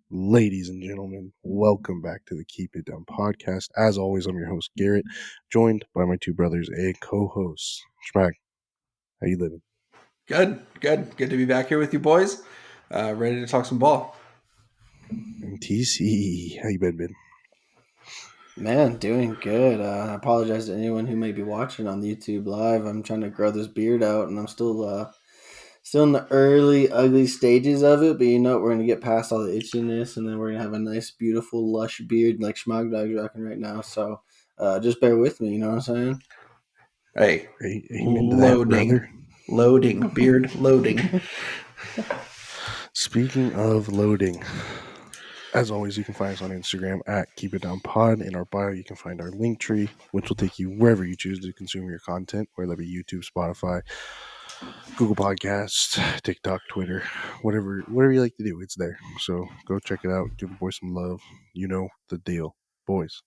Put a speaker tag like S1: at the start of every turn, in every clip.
S1: Ladies and gentlemen, welcome back to the Keep It Down podcast. As always, I'm your host Garrett, joined by my two brothers and co-hosts. Schmack, how you living?
S2: Good to be back here with you boys. Ready to talk some ball.
S1: And TC, how you been?
S3: Man, doing good. I apologize to anyone who may be watching on the YouTube live. I'm trying to grow this beard out, and I'm still in the early ugly stages of it. But you know, we're gonna get past all the itchiness, and then we're gonna have a nice, beautiful, lush beard like Schmog Dog's rocking right now. So, just bear with me. You know what I'm saying?
S2: Hey,
S1: Amen to that, brother.
S2: loading, beard loading.
S1: Speaking of loading, as always, you can find us on Instagram at Keep It Down Pod. In our bio, you can find our link tree, which will take you wherever you choose to consume your content, whether that be YouTube, Spotify, Google Podcasts, TikTok, Twitter, whatever you like to do, it's there. So go check it out. Give the boys some love. You know the deal, boys.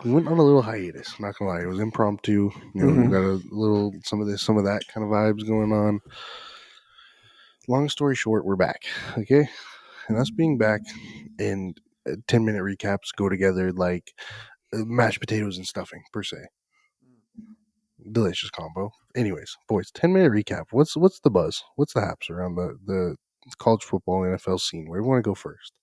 S1: We went on a little hiatus. Not gonna lie, it was impromptu. We got a little some of this, some of that kind of vibes going on. Long story short, we're back. Okay, and us being back and 10-minute recaps go together like mashed potatoes and stuffing per se. Delicious combo. Anyways, boys, 10-minute recap. What's the buzz? What's the haps around the college football NFL scene? Where do you want to go first?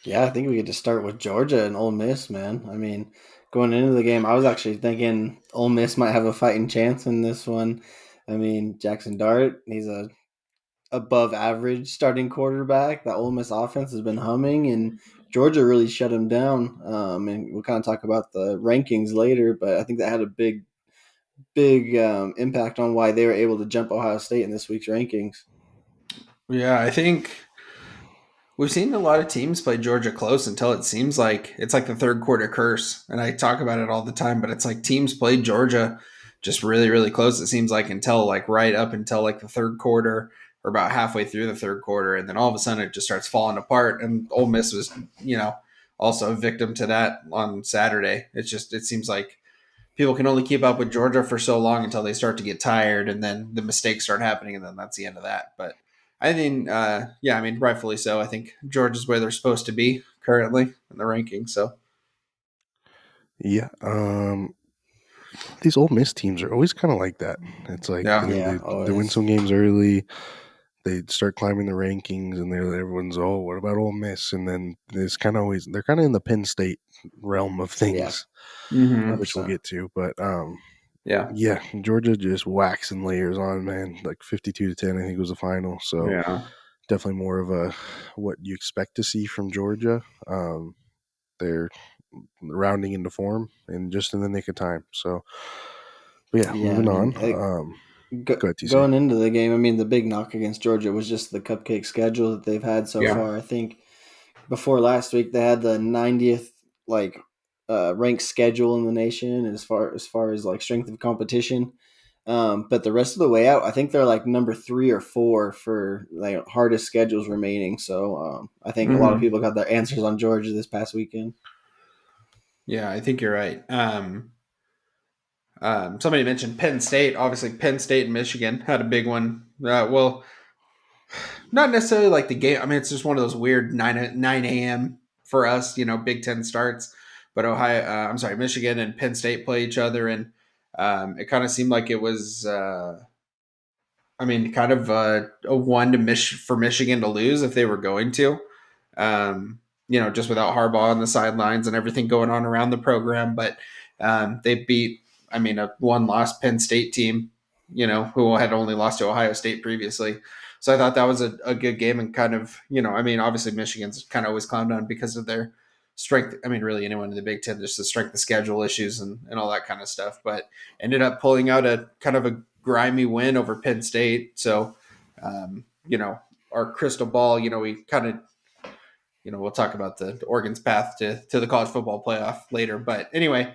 S3: Yeah, I think we get to start with Georgia and Ole Miss, man. I mean, going into the game, I was actually thinking Ole Miss might have a fighting chance in this one. I mean, Jackson Dart, he's a above average starting quarterback. The Ole Miss offense has been humming, and Georgia really shut him down. And we'll kind of talk about the rankings later, but I think that had a big impact on why they were able to jump Ohio State in this week's rankings.
S2: Yeah, I think we've seen a lot of teams play Georgia close until it seems like it's like the third quarter curse. And I talk about it all the time, but it's like teams played Georgia just really, really close. It seems like until like right up until like the third quarter or about halfway through the third quarter. And then all of a sudden it just starts falling apart. And Ole Miss was, also a victim to that on Saturday. It seems like people can only keep up with Georgia for so long until they start to get tired, and then the mistakes start happening, and then that's the end of that. But I think, rightfully so. I think Georgia's where they're supposed to be currently in the rankings. So,
S1: Yeah, these Ole Miss teams are always kind of like that. It's like
S2: yeah,
S1: they win some games early, they start climbing the rankings, and everyone's what about Ole Miss? And then it's kind of always they're kind of in the Penn State realm of things, which we'll get to. But yeah, Georgia just waxing layers on, man. Like 52-10, I think was the final. So definitely more of a what you expect to see from Georgia. They're rounding into form and just in the nick of time. So, but yeah, moving on. Go ahead, TC.
S3: Going into the game, I mean, the big knock against Georgia was just the cupcake schedule that they've had so far. I think before last week they had the 90th ranked schedule in the nation as far as like strength of competition. But the rest of the way out, I think they're like number 3 or 4 for like hardest schedules remaining. So I think a lot of people got their answers on Georgia this past weekend.
S2: Yeah, I think you're right. Somebody mentioned Penn State. Obviously, Penn State and Michigan had a big one. Well, not necessarily like the game. I mean, it's just one of those weird 9 a.m. for us, Big Ten starts. But Michigan and Penn State play each other, and it kind of seemed like it was, kind of a one to for Michigan to lose if they were going to, just without Harbaugh on the sidelines and everything going on around the program. But they beat, a one-loss Penn State team, who had only lost to Ohio State previously. So I thought that was a good game and kind of, obviously Michigan's kind of always clowned on because of their strength. I mean, really anyone in the Big Ten, just the strength of schedule issues and all that kind of stuff, but ended up pulling out a kind of a grimy win over Penn State. So, our crystal ball, we kind of, we'll talk about the Oregon's path to the college football playoff later. But anyway,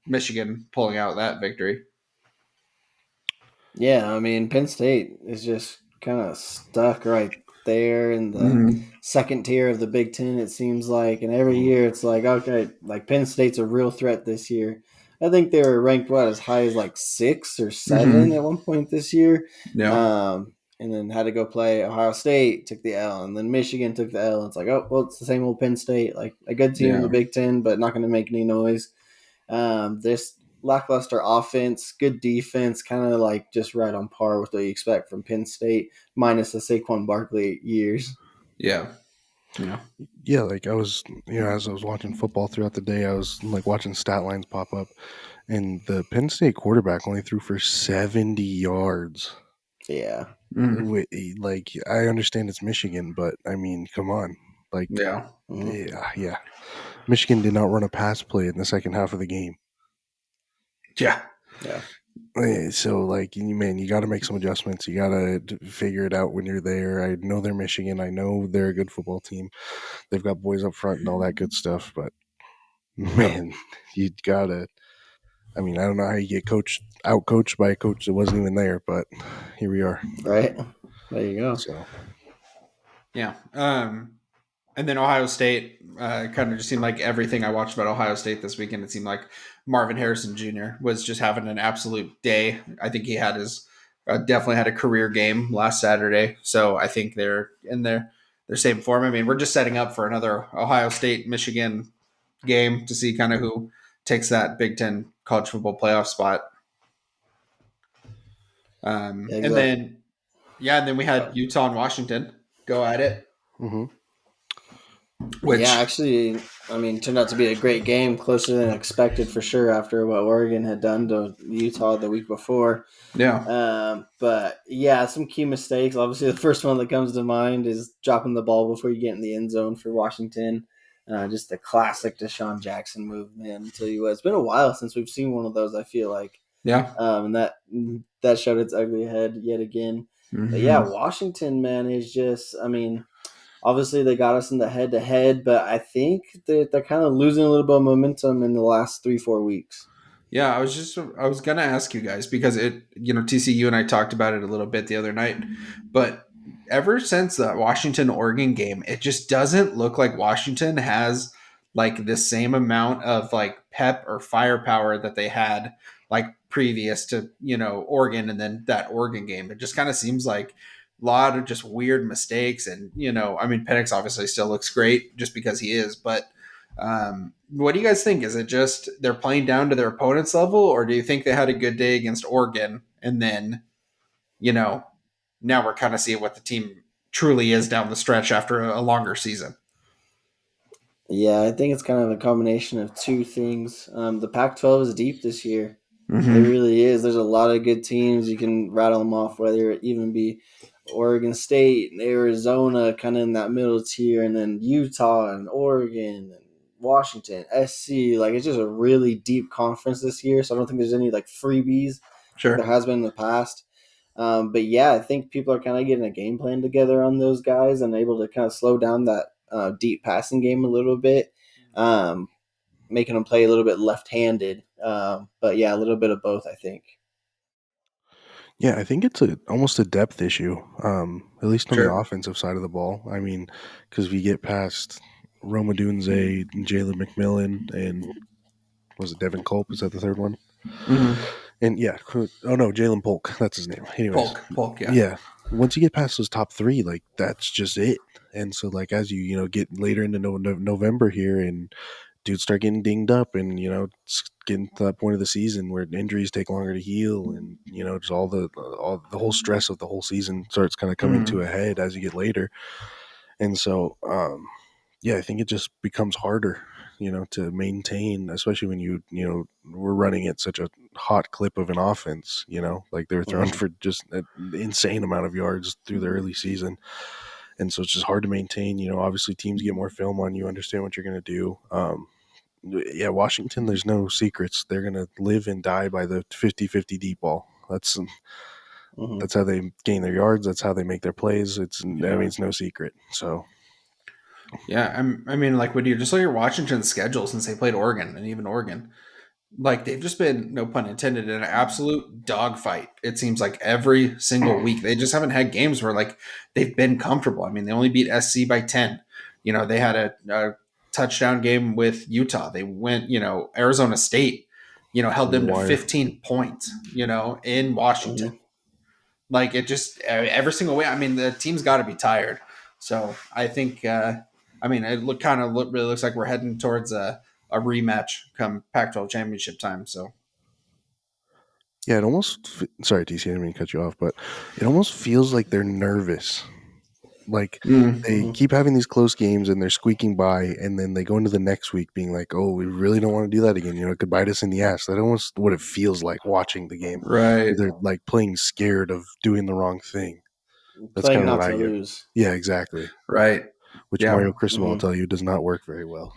S2: Michigan pulling out that victory.
S3: Yeah, I mean, Penn State is just kind of stuck right there in the second tier of the Big Ten, it seems like. And every year it's like, okay, like Penn State's a real threat this year. I think they were ranked, as high as like 6 or 7 at one point this year.
S2: Yeah.
S3: and then had to go play Ohio State, took the L, and then Michigan took the L. And it's like, oh, well, it's the same old Penn State, like a good team in the Big Ten, but not going to make any noise. This lackluster offense, good defense, kind of like just right on par with what you expect from Penn State, minus the Saquon Barkley years.
S2: Yeah.
S1: Yeah, like I was, as I was watching football throughout the day, I was like watching stat lines pop up, and the Penn State quarterback only threw for 70 yards.
S3: Yeah.
S1: Like, I understand it's Michigan, but I mean, come on. Like,
S2: Yeah.
S1: yeah. Michigan did not run a pass play in the second half of the game.
S2: Yeah.
S1: So, like, man, you got to make some adjustments. You got to figure it out when you're there. I know they're Michigan. I know they're a good football team. They've got boys up front and all that good stuff. But, man, you got to. I mean, I don't know how you get out coached by a coach that wasn't even there, but here we are.
S3: Right. There you go.
S1: So,
S2: yeah. And then Ohio State kind of just seemed like everything I watched about Ohio State this weekend. It seemed like Marvin Harrison Jr. was just having an absolute day. I think he had his definitely had a career game last Saturday. So I think they're in their same form. I mean, we're just setting up for another Ohio State Michigan game to see kind of who takes that Big Ten college football playoff spot. And then we had Utah and Washington go at it.
S3: Mm-hmm. Actually, I mean, turned out to be a great game, closer than expected for sure after what Oregon had done to Utah the week before.
S2: Yeah.
S3: But yeah, some key mistakes. Obviously, the first one that comes to mind is dropping the ball before you get in the end zone for Washington. Just the classic Deshaun Jackson move, man. I'll tell you what, it's been a while since we've seen one of those, I feel like.
S2: Yeah.
S3: And that showed its ugly head yet again. Mm-hmm. But yeah, Washington, man, is just, I mean, obviously they got us in the head-to-head, but I think they're kind of losing a little bit of momentum in the last 3-4 weeks.
S2: Yeah, I was going to ask you guys because TCU and I talked about it a little bit the other night, but ever since the Washington-Oregon game, it just doesn't look like Washington has like the same amount of like pep or firepower that they had like previous to, Oregon and then that Oregon game. It just kind of seems like a lot of just weird mistakes. And, I mean, Penix obviously still looks great just because he is, but what do you guys think? Is it just they're playing down to their opponent's level, or do you think they had a good day against Oregon and then, now we're kind of seeing what the team truly is down the stretch after a longer season?
S3: Yeah, I think it's kind of a combination of two things. The Pac-12 is deep this year.
S2: Mm-hmm.
S3: It really is. There's a lot of good teams. You can rattle them off, whether it even be Oregon State, Arizona, kind of in that middle tier, and then Utah and Oregon and Washington, SC. Like, it's just a really deep conference this year. So I don't think there's any like freebies.
S2: Sure.
S3: There has been in the past. But yeah, I think people are kind of getting a game plan together on those guys and able to kind of slow down that deep passing game a little bit, making them play a little bit left-handed. But yeah, a little bit of both, I think.
S1: Yeah, I think it's almost a depth issue, at least on the offensive side of the ball. I mean, because we get past Roma Dunze, Jalen McMillan, and was it Devin Culp? Is that the third one?
S2: Mm-hmm.
S1: And yeah, Jalen Polk. That's his name. Anyways,
S2: Polk, yeah.
S1: Yeah, once you get past those top three, like that's just it. And so, like as you get later into November here, and dudes start getting dinged up, and it's getting to that point of the season where injuries take longer to heal, and just all the whole stress of the whole season starts kind of coming to a head as you get later. And so, I think it just becomes harder, to maintain, especially when we're running at such a hot clip of an offense, like they were throwing for just an insane amount of yards through the early season. And so it's just hard to maintain. Obviously teams get more film on you, understand what you're going to do. Washington, there's no secrets. They're going to live and die by the 50-50 deep ball. That's how they gain their yards. That's how they make their plays. It's no secret. So.
S2: Yeah, I mean, like when you just look at Washington's schedule since they played Oregon, and even Oregon, like they've just been, no pun intended, in an absolute dogfight. It seems like every single week. They just haven't had games where like they've been comfortable. I mean, they only beat SC by 10. They had a touchdown game with Utah. They went, Arizona State, held them to 15 points, in Washington. Like it just every single way. I mean, the team's got to be tired. So I think, I mean, it really looks like we're heading towards a rematch come Pac-12 championship time. So
S1: Yeah, it almost. Sorry, TC, I didn't mean to cut you off, but it almost feels like they're nervous. Like they
S3: Mm-hmm.
S1: keep having these close games and they're squeaking by, and then they go into the next week being like, "Oh, we really don't want to do that again." You know, it could bite us in the ass. That's almost what it feels like watching the game.
S2: right,
S1: They're like playing scared of doing the wrong thing. That's
S3: Playing
S1: kind of what
S3: not
S1: I
S3: to
S1: get.
S3: lose.
S1: Yeah, exactly.
S2: right,
S1: Which
S2: yeah.
S1: Mario Cristobal will
S3: Mm-hmm.
S1: tell you does not work very well.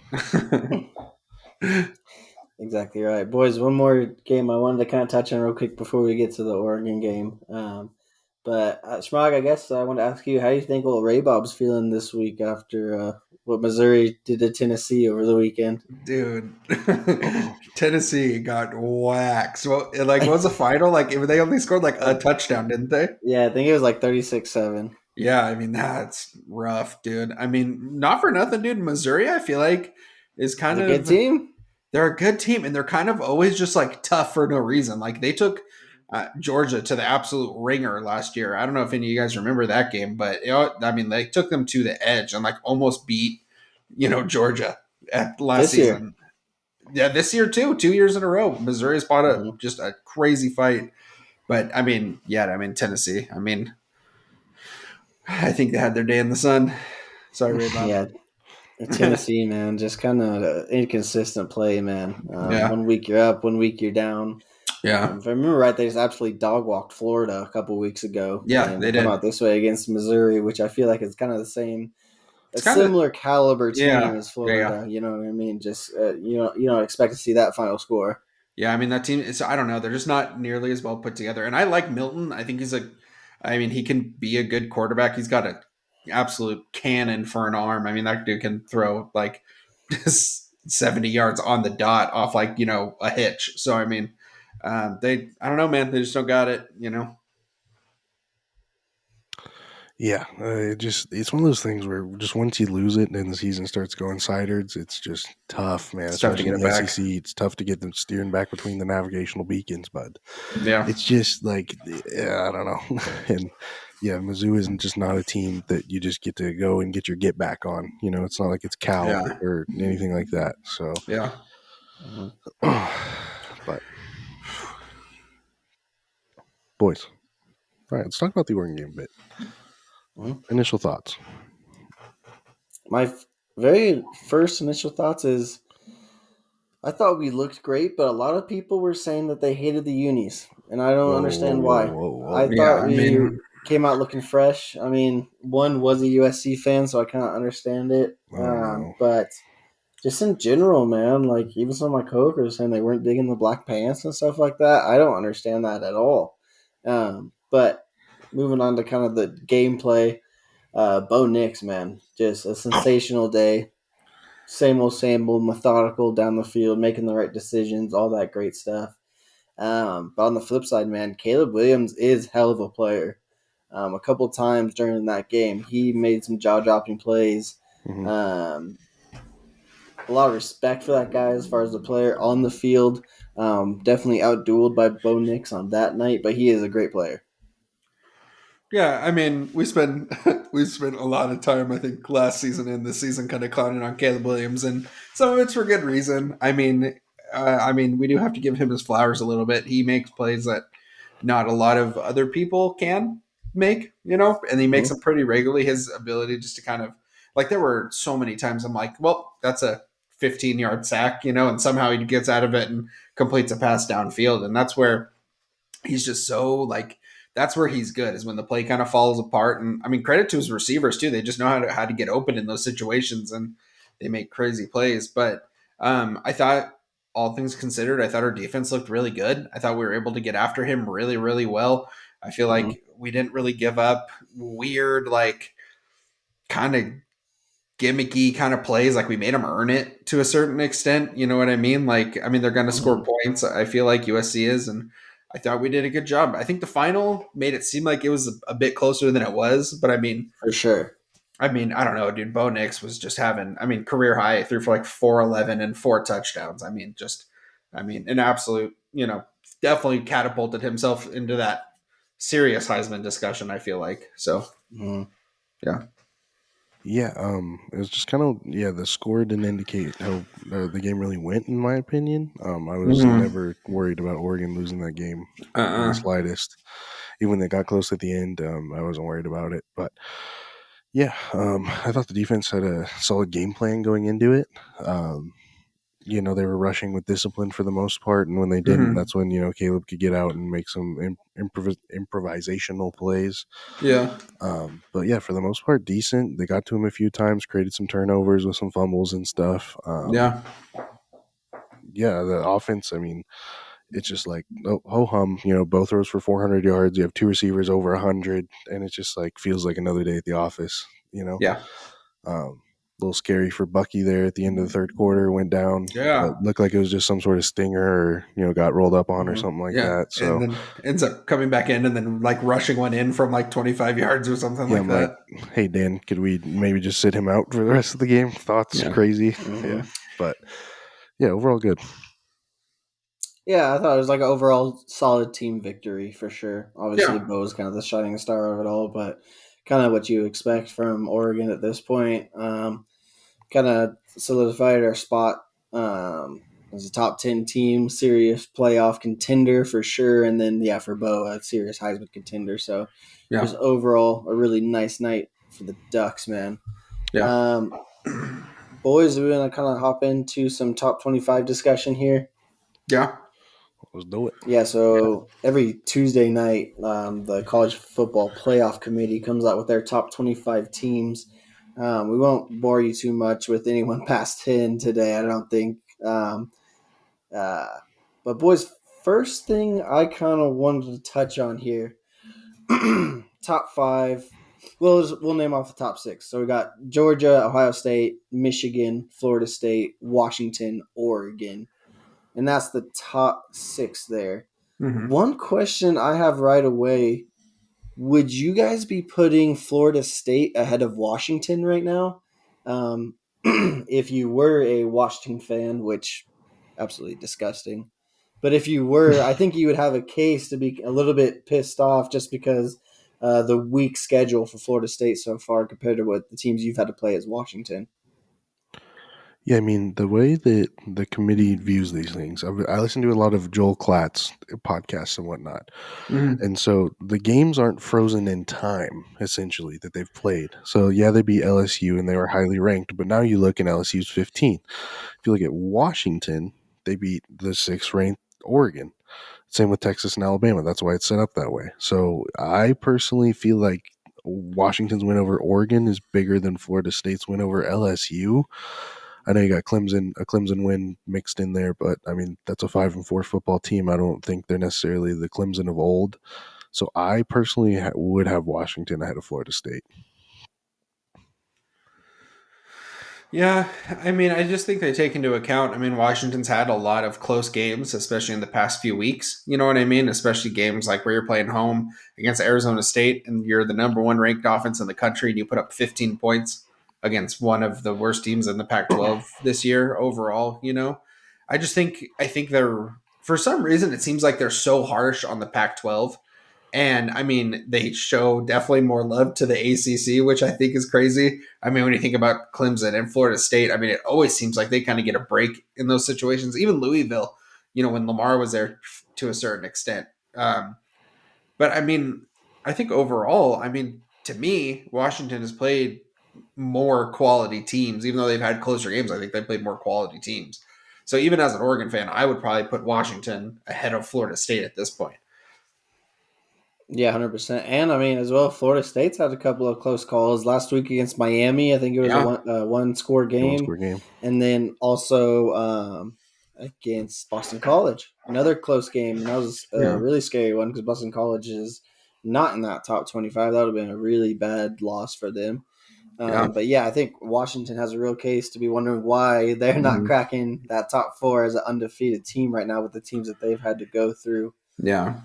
S3: Exactly right, boys. One more game I wanted to kind of touch on real quick before we get to the Oregon game. But Schmog, I guess I want to ask you, how do you think old Ray Bob's feeling this week after what Missouri did to Tennessee over the weekend?
S2: Dude, Tennessee got waxed. Well, like, what was the final? Like, they only scored like a
S3: Uh,
S2: touchdown, didn't they?
S3: yeah, I think it was like 36-7.
S2: Yeah, I mean that's rough, dude. I mean, not for nothing, dude. Missouri, I feel like is
S3: It's
S2: kind
S3: a good
S2: of
S3: team.
S2: they're a good team, and they're kind of always just like tough for no reason. Like they took Georgia to the absolute ringer last year. I don't know if any of you guys remember that game, but I mean, they took them to the edge and like almost beat Georgia at last
S3: This year.
S2: season. Yeah, this year too, 2 years in a row. Missouri's fought
S3: Mm-hmm.
S2: just a crazy fight. But I mean, yeah, I mean Tennessee. I mean, I think they had their day in the sun. Sorry, Ray Bob.
S3: Yeah, Tennessee, man, just kind of inconsistent play, man.
S2: Yeah,
S3: 1 week you're up, 1 week you're down.
S2: yeah,
S3: If I remember right, they just absolutely dog walked Florida a couple weeks ago,
S2: yeah.
S3: and
S2: They
S3: to come
S2: did.
S3: out this way against Missouri, which I feel like is kind of the same, a
S2: It's kind of
S3: similar caliber team
S2: yeah,
S3: as
S2: yeah, yeah.
S3: Florida. You know what I mean? Just you don't expect to see that final score.
S2: Yeah, I mean that team is I don't know, they're just not nearly as well put together. And I like Milton. I think I mean he can be a good quarterback. He's got a absolute cannon for an arm. I mean that dude can throw like 70 yards on the dot off like, a hitch. So I mean, I don't know, man. They just don't got it.
S1: Yeah, it's one of those things where just once you lose it and the season starts going sidewards, it's just tough, man.
S2: It's tough to
S1: Especially
S2: get
S1: in
S2: it
S1: the
S2: back.
S1: SEC, it's tough to get them steering back between the navigational beacons, but
S2: Yeah.
S1: it's just like, yeah, I don't know. And yeah, Mizzou isn't just not a team that you just get to go and get your get back on. You know, it's not like it's Cal
S2: Yeah.
S1: or anything like that. So,
S2: Yeah.
S3: Mhm.
S1: but boys, all right, let's talk about the Oregon game a bit.
S3: Mhm.
S1: Initial thoughts.
S3: My very first initial thoughts is I thought we looked great, but a lot of people were saying that they hated the unis, and I don't
S1: Whoa, whoa,
S3: understand
S1: whoa,
S3: why.
S1: whoa,
S3: I
S1: whoa.
S2: Yeah.
S3: thought
S2: I
S3: we
S2: mean,
S3: came out looking fresh. I mean, one was a USC fan, so I kind of understand it.
S1: Oh no.
S3: But just in general, man, like even some of my coworkers saying they weren't digging the black pants and stuff like that. I don't understand that at all. But moving on to kind of the gameplay, Bo Nix, man, just a sensational day. Same old, methodical down the field, making the right decisions, all that great stuff. But on the flip side, man, Caleb Williams is hell of a player. A couple times during that game, he made some jaw dropping plays.
S1: Hmm.
S3: Um, a lot of respect for that guy as far as the player on the field. Definitely outdueled by Bo Nix on that night, but he is a great player.
S2: yeah, I mean, we spent a lot of time, I think, last season and this season, kind of clowning on Caleb Williams, and some of it's for good reason. I mean, we do have to give him his flowers a little bit. He makes plays that not a lot of other people can make, and he makes
S3: Mm-hmm.
S2: them pretty regularly. His ability just to kind of like there were so many times I'm like, well, that's a 15-yard sack, and somehow he gets out of it and completes a pass downfield, and that's where he's just so like that's where he's good is when the play kind of falls apart. And I mean, credit to his receivers too. They just know how to get open in those situations and they make crazy plays. But I thought all things considered, I thought our defense looked really good. I thought we were able to get after him really, really well. I feel
S3: Mm-hmm.
S2: like we didn't really give up weird, like kind of gimmicky kind of plays. Like we made them earn it to a certain extent. You know what I mean? Like, I mean, they're going to score
S3: Mm-hmm.
S2: points. I feel like USC is, and I thought we did a good job. I think the final made it seem like it was a bit closer than it was, but
S3: For sure.
S2: I don't know, dude. Bo Nix was just having, career high, threw for like 411 and 4 touchdowns. An absolute, definitely catapulted himself into that serious Heisman discussion, I feel like. So, yeah.
S1: Yeah, it was just kind of the score didn't indicate how the game really went, in my opinion. I was never worried about Oregon losing that game in the slightest. Even when they got close at the end, I wasn't worried about it. But yeah, I thought the defense had a solid game plan going into it. They were rushing with discipline for the most part, and when they didn't, that's when Caleb could get out and make some improvisational plays.
S2: Yeah.
S1: But yeah, for the most part, decent. They got to him a few times, created some turnovers with some fumbles and stuff.
S2: Yeah.
S1: Yeah, the offense, I mean, it's just like ho hum. Both throws for 400 yards. You have two receivers over 100, and it just like feels like another day at the office.
S2: Yeah.
S1: A little scary for Bucky there at the end of the third quarter. Went down, but
S2: Yeah.
S1: looked like it was just some sort of stinger, or got rolled up on or something like
S2: Yeah.
S1: that.
S2: And
S1: So
S2: then ends up coming back in and then like rushing one in from like 25 yards or something
S1: yeah,
S2: like
S1: I'm like,
S2: that.
S1: hey Dan, could we maybe just sit him out for the rest of the game? Thoughts?
S2: Yeah.
S1: Crazy. Yeah, but yeah, overall good.
S3: Yeah, I thought it was like an overall solid team victory for sure. Obviously,
S2: Yeah.
S3: Bo was kind of the shining star of it all, but kind of what you expect from Oregon at this point. Kind of solidified our spot as a top 10 team, serious playoff contender for sure. And then, yeah, for Bo, a serious Heisman contender. So
S2: Yeah.
S3: just overall, a really nice night for the Ducks, man.
S2: Yeah.
S3: Boys, we're going to kind of hop into some top 25 discussion here.
S2: Yeah.
S1: Let's do it.
S3: Yeah, so every Tuesday night, the College Football Playoff Committee comes out with their top 25 teams. We won't bore you too much with anyone past 10 today, I don't think. Uh, but, boys, first thing I kind of wanted to touch on here top five. We'll name off the top six. So we got Georgia, Ohio State, Michigan, Florida State, Washington, Oregon. And that's the top six there. One question I have right away, would you guys be putting Florida State ahead of Washington right now? If you were a Washington fan, which absolutely disgusting. But if you were, I think you would have a case to be a little bit pissed off just because the weak schedule for Florida State so far compared to what the teams you've had to play as Washington.
S1: Yeah, I mean, the way that the committee views these things, I listen to a lot of Joel Klatt's podcasts and whatnot. And so the games aren't frozen in time, essentially, that they've played. So, yeah, they beat LSU and they were highly ranked, but now you look and LSU's 15th. If you look at Washington, they beat the 6th ranked Oregon. Same with Texas and Alabama. That's why it's set up that way. So, I personally feel like Washington's win over Oregon is bigger than Florida State's win over LSU. I know you got a Clemson win mixed in there, but I mean that's a 5-4 football team. I don't think they're necessarily the Clemson of old. So I personally would have Washington ahead of Florida State.
S2: Yeah, I mean, I just think they take into account. I mean, Washington's had a lot of close games, especially in the past few weeks. You know what I mean? Especially games like where you're playing home against Arizona State and you're the number one ranked offense in the country and you put up 15 points against one of the worst teams in the Pac 12 this year overall. I think they're, for some reason, it seems like they're so harsh on the Pac 12. And I mean, they show definitely more love to the ACC, which I think is crazy. I mean, when you think about Clemson and Florida State, I mean, it always seems like they kind of get a break in those situations. Even Louisville, when Lamar was there to a certain extent. But I mean, I think overall, I mean, to me, Washington has played more quality teams, even though they've had closer games. I think they played more quality teams. So even as an Oregon fan, I would probably put Washington ahead of Florida State at this point.
S3: Yeah, 100%. And I mean, as well, Florida State's had a couple of close calls last week against Miami. I think it was a one-score game.
S1: One-score game.
S3: And then also against Boston College, another close game. And that was a really scary one because Boston College is not in that top 25. That would have been a really bad loss for them. But yeah, I think Washington has a real case to be wondering why they're not cracking that top four as an undefeated team right now with the teams that they've had to go through.
S2: Yeah.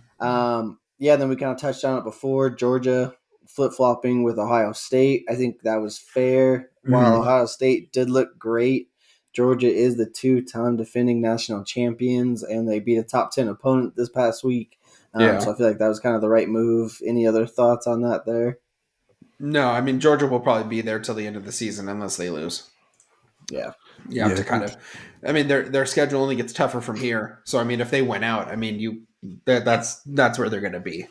S3: Yeah, then we kind of touched on it before. Georgia flip-flopping with Ohio State. I think that was fair. While Ohio State did look great, Georgia is the two-time defending national champions, and they beat a top 10 opponent this past week.
S2: Yeah.
S3: So I feel like that was kind of the right move. Any other thoughts on that there?
S2: No, I mean Georgia will probably be there till the end of the season unless they lose.
S3: Yeah.
S2: You have
S1: Yeah, I
S2: to kind
S1: think
S2: of, I mean, their schedule only gets tougher from here. So I mean, if they went out, I mean, that's where they're going to be.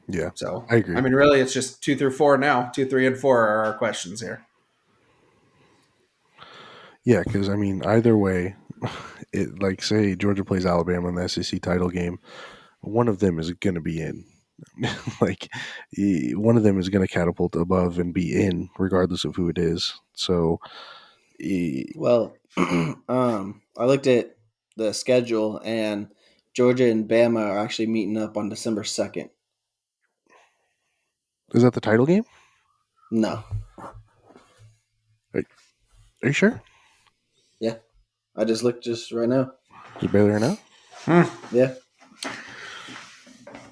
S1: yeah,
S2: So
S1: I
S2: I
S1: agree.
S2: mean, really, it's just 2 through 4 now. 2, 3, and 4 are our questions here.
S1: Yeah, because I mean, either way, it like say Georgia plays Alabama in the SEC title game, one of them is going to be in. Like one of them is going to catapult above and be in, regardless of who it is. So, is
S3: Well, I looked at the schedule, and Georgia and Bama are actually meeting up on December 2nd.
S1: that the title game?
S3: No.
S1: Are you sure?
S3: Yeah. I just looked just right now.
S1: Is it Baylor now?
S3: Yeah.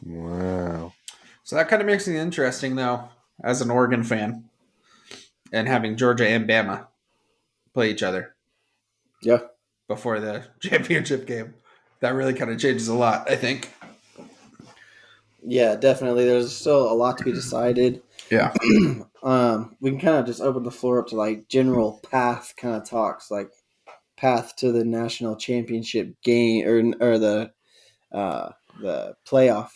S1: Wow.
S2: So that kind of makes it interesting, though, as an Oregon fan, and having Georgia and Bama play each other
S3: Yeah.
S2: before the championship game. That really kind of changes a lot, I think.
S3: Yeah, definitely. There's still a lot to be decided.
S2: Yeah.
S3: We can kind of just open the floor up to like general path kind of talks, like path to the national championship game or the playoff, the final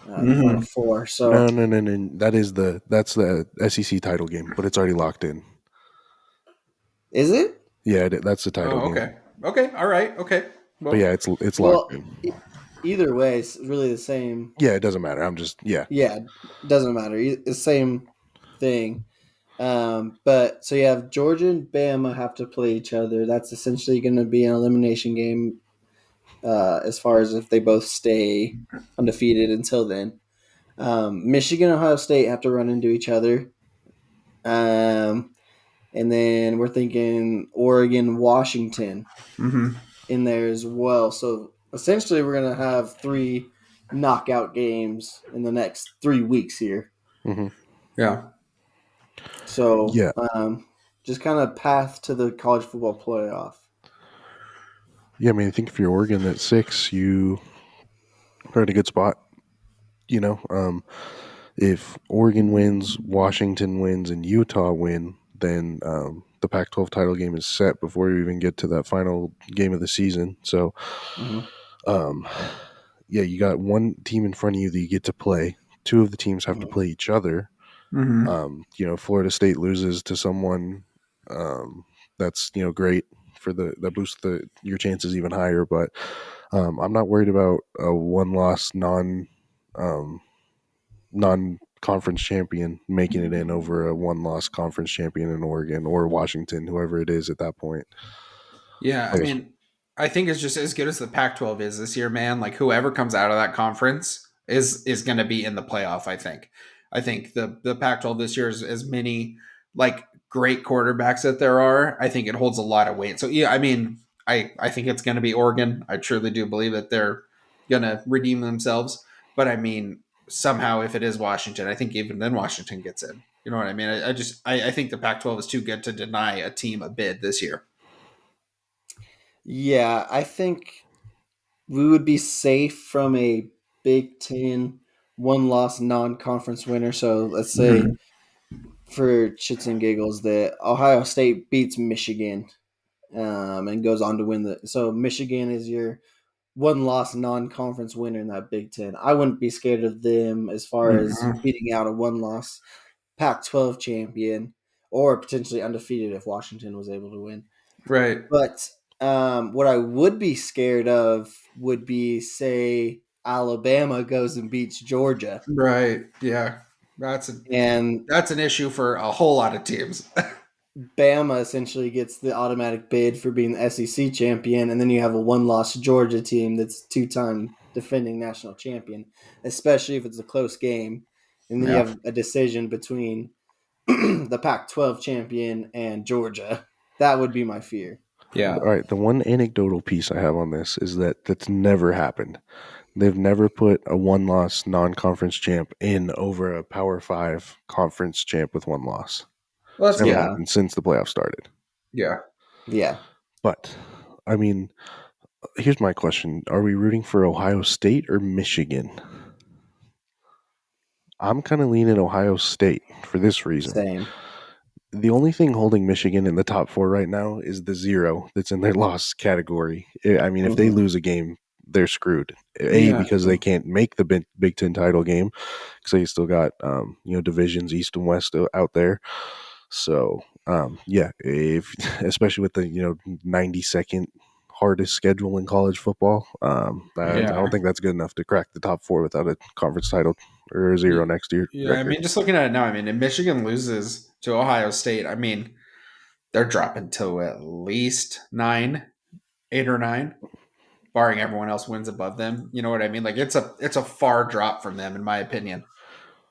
S2: Mm-hmm.
S3: four. So
S1: No. That's the SEC title game, but it's already locked in.
S3: is it?
S1: Yeah, that's the title
S2: Oh,
S1: game.
S2: okay. Okay. All right. Okay.
S1: But yeah,
S2: Well,
S1: it's locked
S3: Well,
S1: in.
S3: either way, it's really the same.
S1: Yeah, it doesn't matter. I'm just yeah.
S3: Yeah, doesn't matter. It's the same thing. But so you have Georgia and Bama have to play each other. That's essentially going to be an elimination game, as far as if they both stay undefeated until then. Michigan and Ohio State have to run into each other. Um, and then we're thinking Oregon, Washington
S2: mm-hmm.
S3: in there as well. So essentially, we're going to have three knockout games in the next 3 weeks here.
S1: Hmm.
S2: Yeah.
S3: So
S1: Yeah,
S3: just kind of path to the college football playoff.
S1: yeah. I mean, I think if you're Oregon at 6, you are in a good spot. You know, if Oregon wins, Washington wins, and Utah win, then the Pac-12 title game is set before you even get to that final game of the season. So,
S3: Mm-hmm.
S1: um, yeah, you got one team in front of you that you get to play. Two of the teams have to
S3: Mm-hmm.
S1: play each other.
S2: Mm-hmm.
S1: Florida State loses to someone, that's great for that boosts your chances even higher. But I'm not worried about a one-loss um, non-conference champion making it in over a one-loss conference champion in Oregon or Washington, whoever it is at that point.
S2: Yeah. I
S1: I guess.
S2: mean, I think it's just as good as the Pac-12 is this year, man. Like whoever comes out of that conference is going to be in the playoff. I think. I think the Pac-12 this year is as many like great quarterbacks that there are. I think it holds a lot of weight. So yeah, I mean, I think it's going to be Oregon. I truly do believe that they're going to redeem themselves. But I mean, somehow if it is Washington, I think even then Washington gets in. You know what I mean? I think the Pac-12 is too good to deny a team a bid this year.
S3: Yeah, I think we would be safe from a Big Ten one-loss non-conference winner. So let's say,
S2: Mm-hmm.
S3: for shits and giggles, that Ohio State beats Michigan, and goes on to win the. So Michigan is your one-loss non-conference winner in that Big Ten. I wouldn't be scared of them as far as
S2: Mm-hmm.
S3: beating out a one-loss Pac-12 champion, or potentially undefeated if Washington was able to win.
S2: Right.
S3: But what I would be scared of would be, say, Alabama goes and beats Georgia,
S2: Right. Yeah. That's a
S3: and
S2: that's an issue for a whole lot of teams.
S3: Bama essentially gets the automatic bid for being the SEC champion, and then you have a one-loss Georgia team that's two-time defending national champion, especially if it's a close game, and then you
S2: Yeah.
S3: have a decision between the Pac-12 champion and Georgia. That would be my fear.
S2: Yeah.
S1: All right, the one anecdotal piece I have on this is that that's never happened. They've never put a one-loss non-conference champ in over a Power Five conference champ with one loss.
S2: Well,
S1: It's
S2: that's
S1: never
S2: good.
S3: Yeah,
S1: happened since the playoffs started.
S2: Yeah.
S3: yeah.
S1: But I mean, here's my question: are we rooting for Ohio State or Michigan? I'm kind of leaning Ohio State for this reason.
S3: Same.
S1: The only thing holding Michigan in the top 4 right now is the 0 that's in their loss category. I mean, if they lose a game, they're screwed. Because they can't make the Big Ten title game because they still got divisions East and West out there. So if especially with the 92nd hardest schedule in college football, I don't think that's good enough to crack the top 4 without a conference title or a 0 next year.
S2: Yeah, I mean, just looking at it now, I mean, if Michigan loses to Ohio State, I mean, they're dropping to at least 8 or 9, barring everyone else wins above them. You know what I mean? Like it's a far drop from them, in my opinion.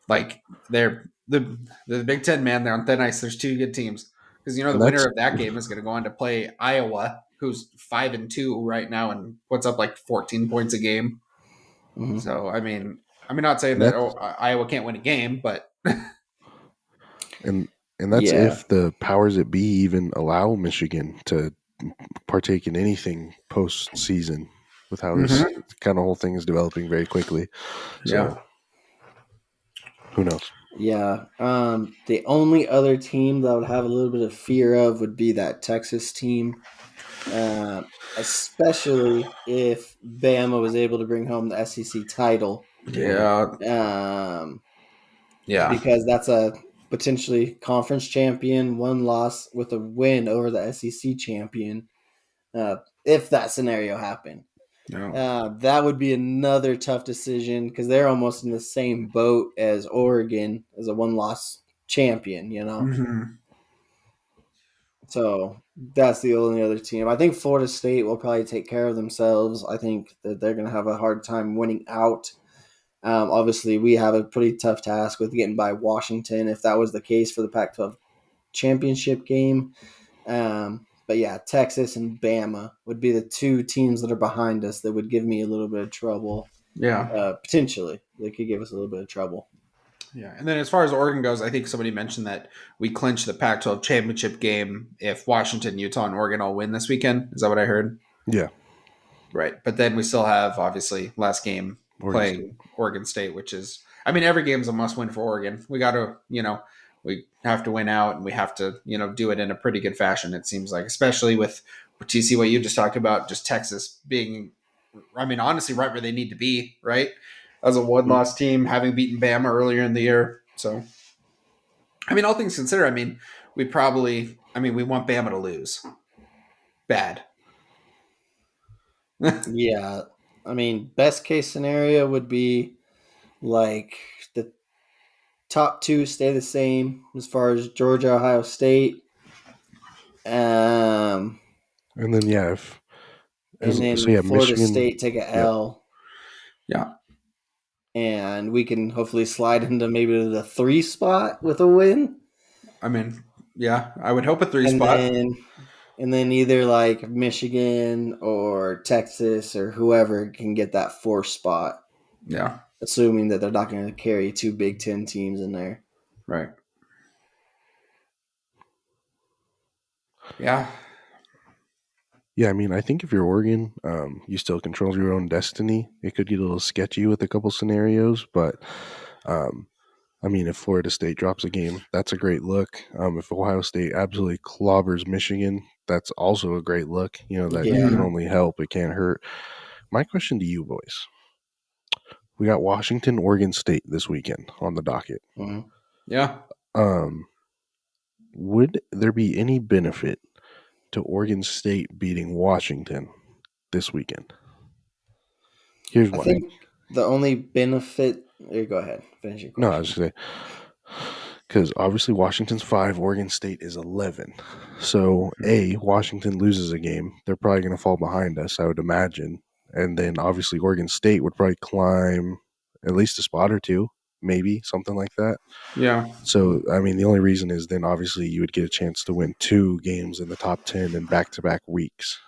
S2: Like they're the Big Ten, man. They're on thin ice. There's 2 good teams because the winner of that game is going to go on to play Iowa, who's 5-2 right now and puts up like 14 points a game. Mm-hmm. So I mean, I'm not saying that Iowa can't win a game, but
S1: and that's if the powers that be even allow Michigan to partake in anything postseason with how this kind of whole thing is developing very quickly. So who knows?
S3: Yeah. The only other team that I would have a little bit of fear of would be that Texas team. Especially if Bama was able to bring home the SEC title.
S2: Yeah.
S3: Because that's a potentially conference champion, 1 loss with a win over the SEC champion. If that scenario happened. That would be another tough decision because they're almost in the same boat as Oregon as a 1-loss champion,
S2: Mm-hmm.
S3: So that's the only other team. I think Florida State will probably take care of themselves. I think that they're going to have a hard time winning out. Obviously, we have a pretty tough task with getting by Washington if that was the case for the Pac-12 championship game. But yeah, Texas and Bama would be the 2 teams that are behind us that would give me a little bit of trouble.
S2: Yeah.
S3: Potentially. They could give us a little bit of trouble.
S2: Yeah. And then as far as Oregon goes, I think somebody mentioned that we clinch the Pac-12 championship game if Washington, Utah, and Oregon all win this weekend. Is that what I heard?
S1: Yeah.
S2: Right. But then we still have, obviously, last game playing Oregon State, which is, I mean, every game's a must-win for Oregon. We got to, we have to win out, and we have to, do it in a pretty good fashion, it seems like, especially with TC, what you just talked about, just Texas being, I mean, honestly, right where they need to be, right? As a 1-loss team, having beaten Bama earlier in the year. So, I mean, all things considered, I mean, we want Bama to lose. Bad.
S3: Yeah. I mean, best case scenario would be like the top 2 stay the same as far as Georgia, Ohio State.
S1: And then
S3: Florida
S1: Michigan,
S3: State take a L.
S2: Yeah.
S3: And we can hopefully slide into maybe the 3 spot with a win.
S2: I mean, yeah, I would hope a 3 spot.
S3: And then either like Michigan or Texas or whoever can get that 4 spot.
S2: Yeah.
S3: Assuming that they're not going to carry 2 Big Ten teams in there.
S2: Right. Yeah.
S1: Yeah, I mean, I think if you're Oregon, you still control your own destiny. It could get a little sketchy with a couple scenarios, but I mean, if Florida State drops a game, that's a great look. If Ohio State absolutely clobbers Michigan, that's also a great look. That can only help; it can't hurt. My question to you, boys: we got Washington, Oregon State this weekend on the docket.
S3: Mm-hmm.
S2: Yeah.
S1: Would there be any benefit to Oregon State beating Washington this weekend? Here's why.
S3: I think the only benefit. Go ahead. Finish your question.
S1: No, I was going to say, because obviously Washington's 5, Oregon State is 11. So, Washington loses a game. They're probably going to fall behind us, I would imagine. And then obviously Oregon State would probably climb at least a spot or 2, maybe, something like that.
S2: Yeah.
S1: So, I mean, the only reason is then obviously you would get a chance to win 2 games in the top 10 in back-to-back weeks.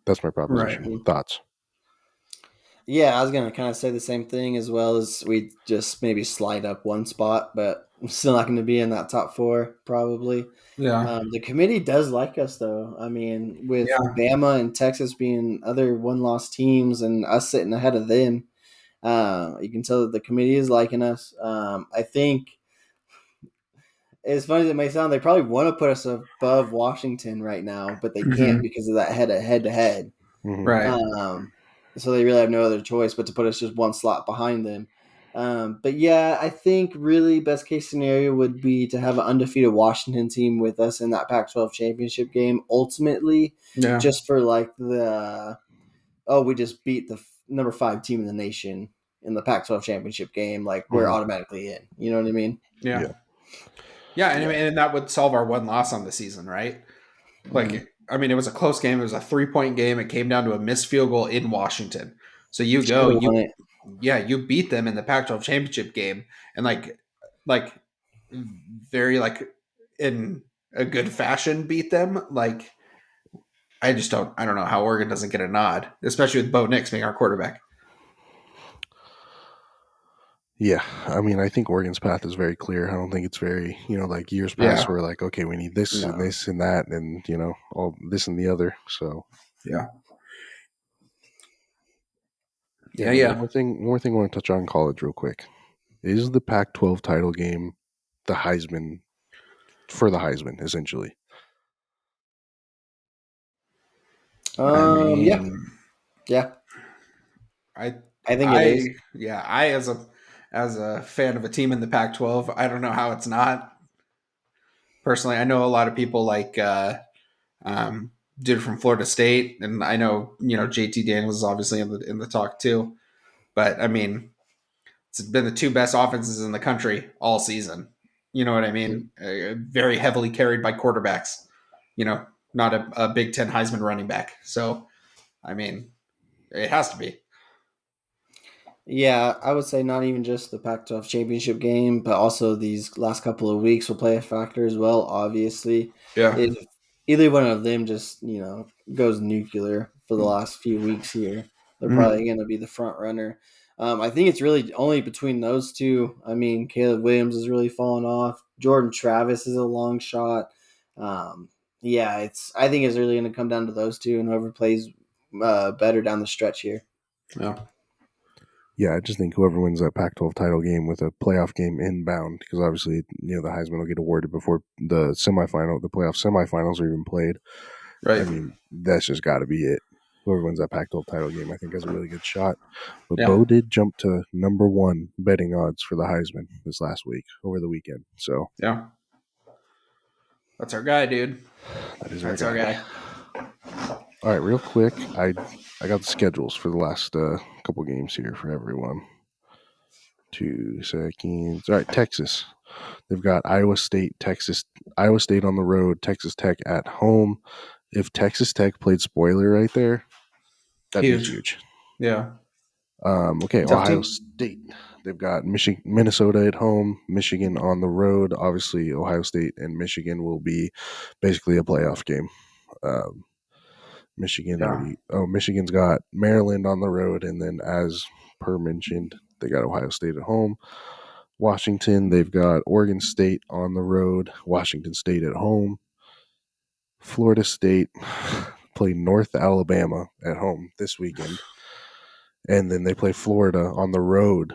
S1: That's my proposition. Right. Thoughts?
S3: Yeah, I was going to kind of say the same thing, as well as we just maybe slide up 1 spot, but I'm still not going to be in that top 4 probably.
S2: Yeah.
S3: The committee does like us, though. I mean, with Bama and Texas being other 1-loss teams and us sitting ahead of them, You can tell that the committee is liking us. I think, as funny as it may sound, they probably want to put us above Washington right now, but they can't because of that head-to-head.
S1: Mm-hmm.
S2: Right.
S3: So they really have no other choice but to put us just one slot behind them. But yeah, I think really best case scenario would be to have an undefeated Washington team with us in that Pac-12 championship game. Ultimately,
S2: Yeah.
S3: just for like we just beat the number 5 team in the nation in the Pac-12 championship game. Like we're automatically in. You know what I mean?
S2: Yeah. Yeah, and that would solve our one loss on the season, right? Like, I mean, it was a close game. It was a 3-point game. It came down to a missed field goal in Washington. So you beat them in the Pac-12 championship game, and like very like in a good fashion beat them. Like, I don't know how Oregon doesn't get a nod, especially with Bo Nix being our quarterback.
S1: Yeah, I mean, I think Oregon's path is very clear. I don't think it's very, like years past where like, okay, we need this and this and that, and all this and the other. So
S2: yeah.
S1: One more thing I want to touch on college real quick. Is the Pac-12 title game the Heisman for the Heisman, essentially?
S2: I mean,
S3: yeah.
S2: I
S3: think it is.
S2: Yeah, I as a fan of a team in the Pac-12, I don't know how it's not. Personally, I know a lot of people like dude from Florida State, and I know JT Daniels is obviously in the talk too. But I mean, it's been the 2 best offenses in the country all season. You know what I mean? Very heavily carried by quarterbacks. Not a Big Ten Heisman running back. So, I mean, it has to be.
S3: Yeah, I would say not even just the Pac-12 championship game, but also these last couple of weeks will play a factor as well. Obviously,
S2: Yeah.
S3: if either one of them just goes nuclear for the last few weeks here, they're probably going to be the front runner. I think it's really only between those two. I mean, Caleb Williams is really falling off. Jordan Travis is a long shot. I think it's really going to come down to those two, and whoever plays better down the stretch here.
S2: Yeah.
S1: Yeah, I just think whoever wins that Pac-12 title game with a playoff game inbound, because obviously, the Heisman will get awarded before the playoff semifinals are even played.
S2: Right.
S1: I mean, that's just got to be it. Whoever wins that Pac-12 title game, I think, has a really good shot. But Bo did jump to number 1 betting odds for the Heisman this last week, over the weekend. So
S2: yeah, that's our guy, dude.
S1: That's our guy. All right, real quick, I got the schedules for the last couple games here for everyone. 2 seconds. All right, Texas. They've got Iowa State on the road, Texas Tech at home. If Texas Tech played spoiler right there, that'd be huge.
S2: Yeah.
S1: Okay, Ohio State. They've got Minnesota at home, Michigan on the road. Obviously, Ohio State and Michigan will be basically a playoff game. Michigan's got Maryland on the road, and then as per mentioned, they got Ohio State at home. Washington, they've got Oregon State on the road, Washington State at home. Florida State play North Alabama at home this weekend. And then they play Florida on the road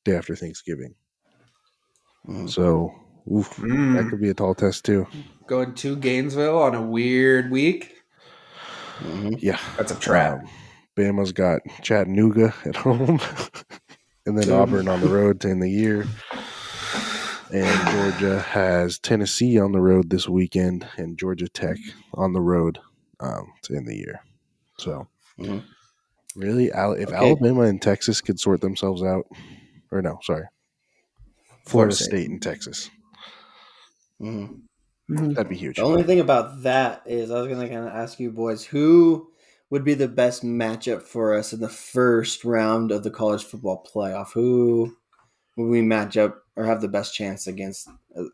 S1: day after Thanksgiving. So, that could be a tall test too.
S2: Going to Gainesville on a weird week.
S1: Yeah.
S2: That's a trap.
S1: Bama's got Chattanooga at home. And then Auburn on the road to end the year. And Georgia has Tennessee on the road this weekend and Georgia Tech on the road to end the year. So, really, if Alabama and Texas could sort themselves out, or no, sorry, Florida State and Texas. That'd be huge.
S3: The only thing about that is I was going to kind of ask you boys, who would be the best matchup for us in the first round of the college football playoff? Who would we match up or have the best chance against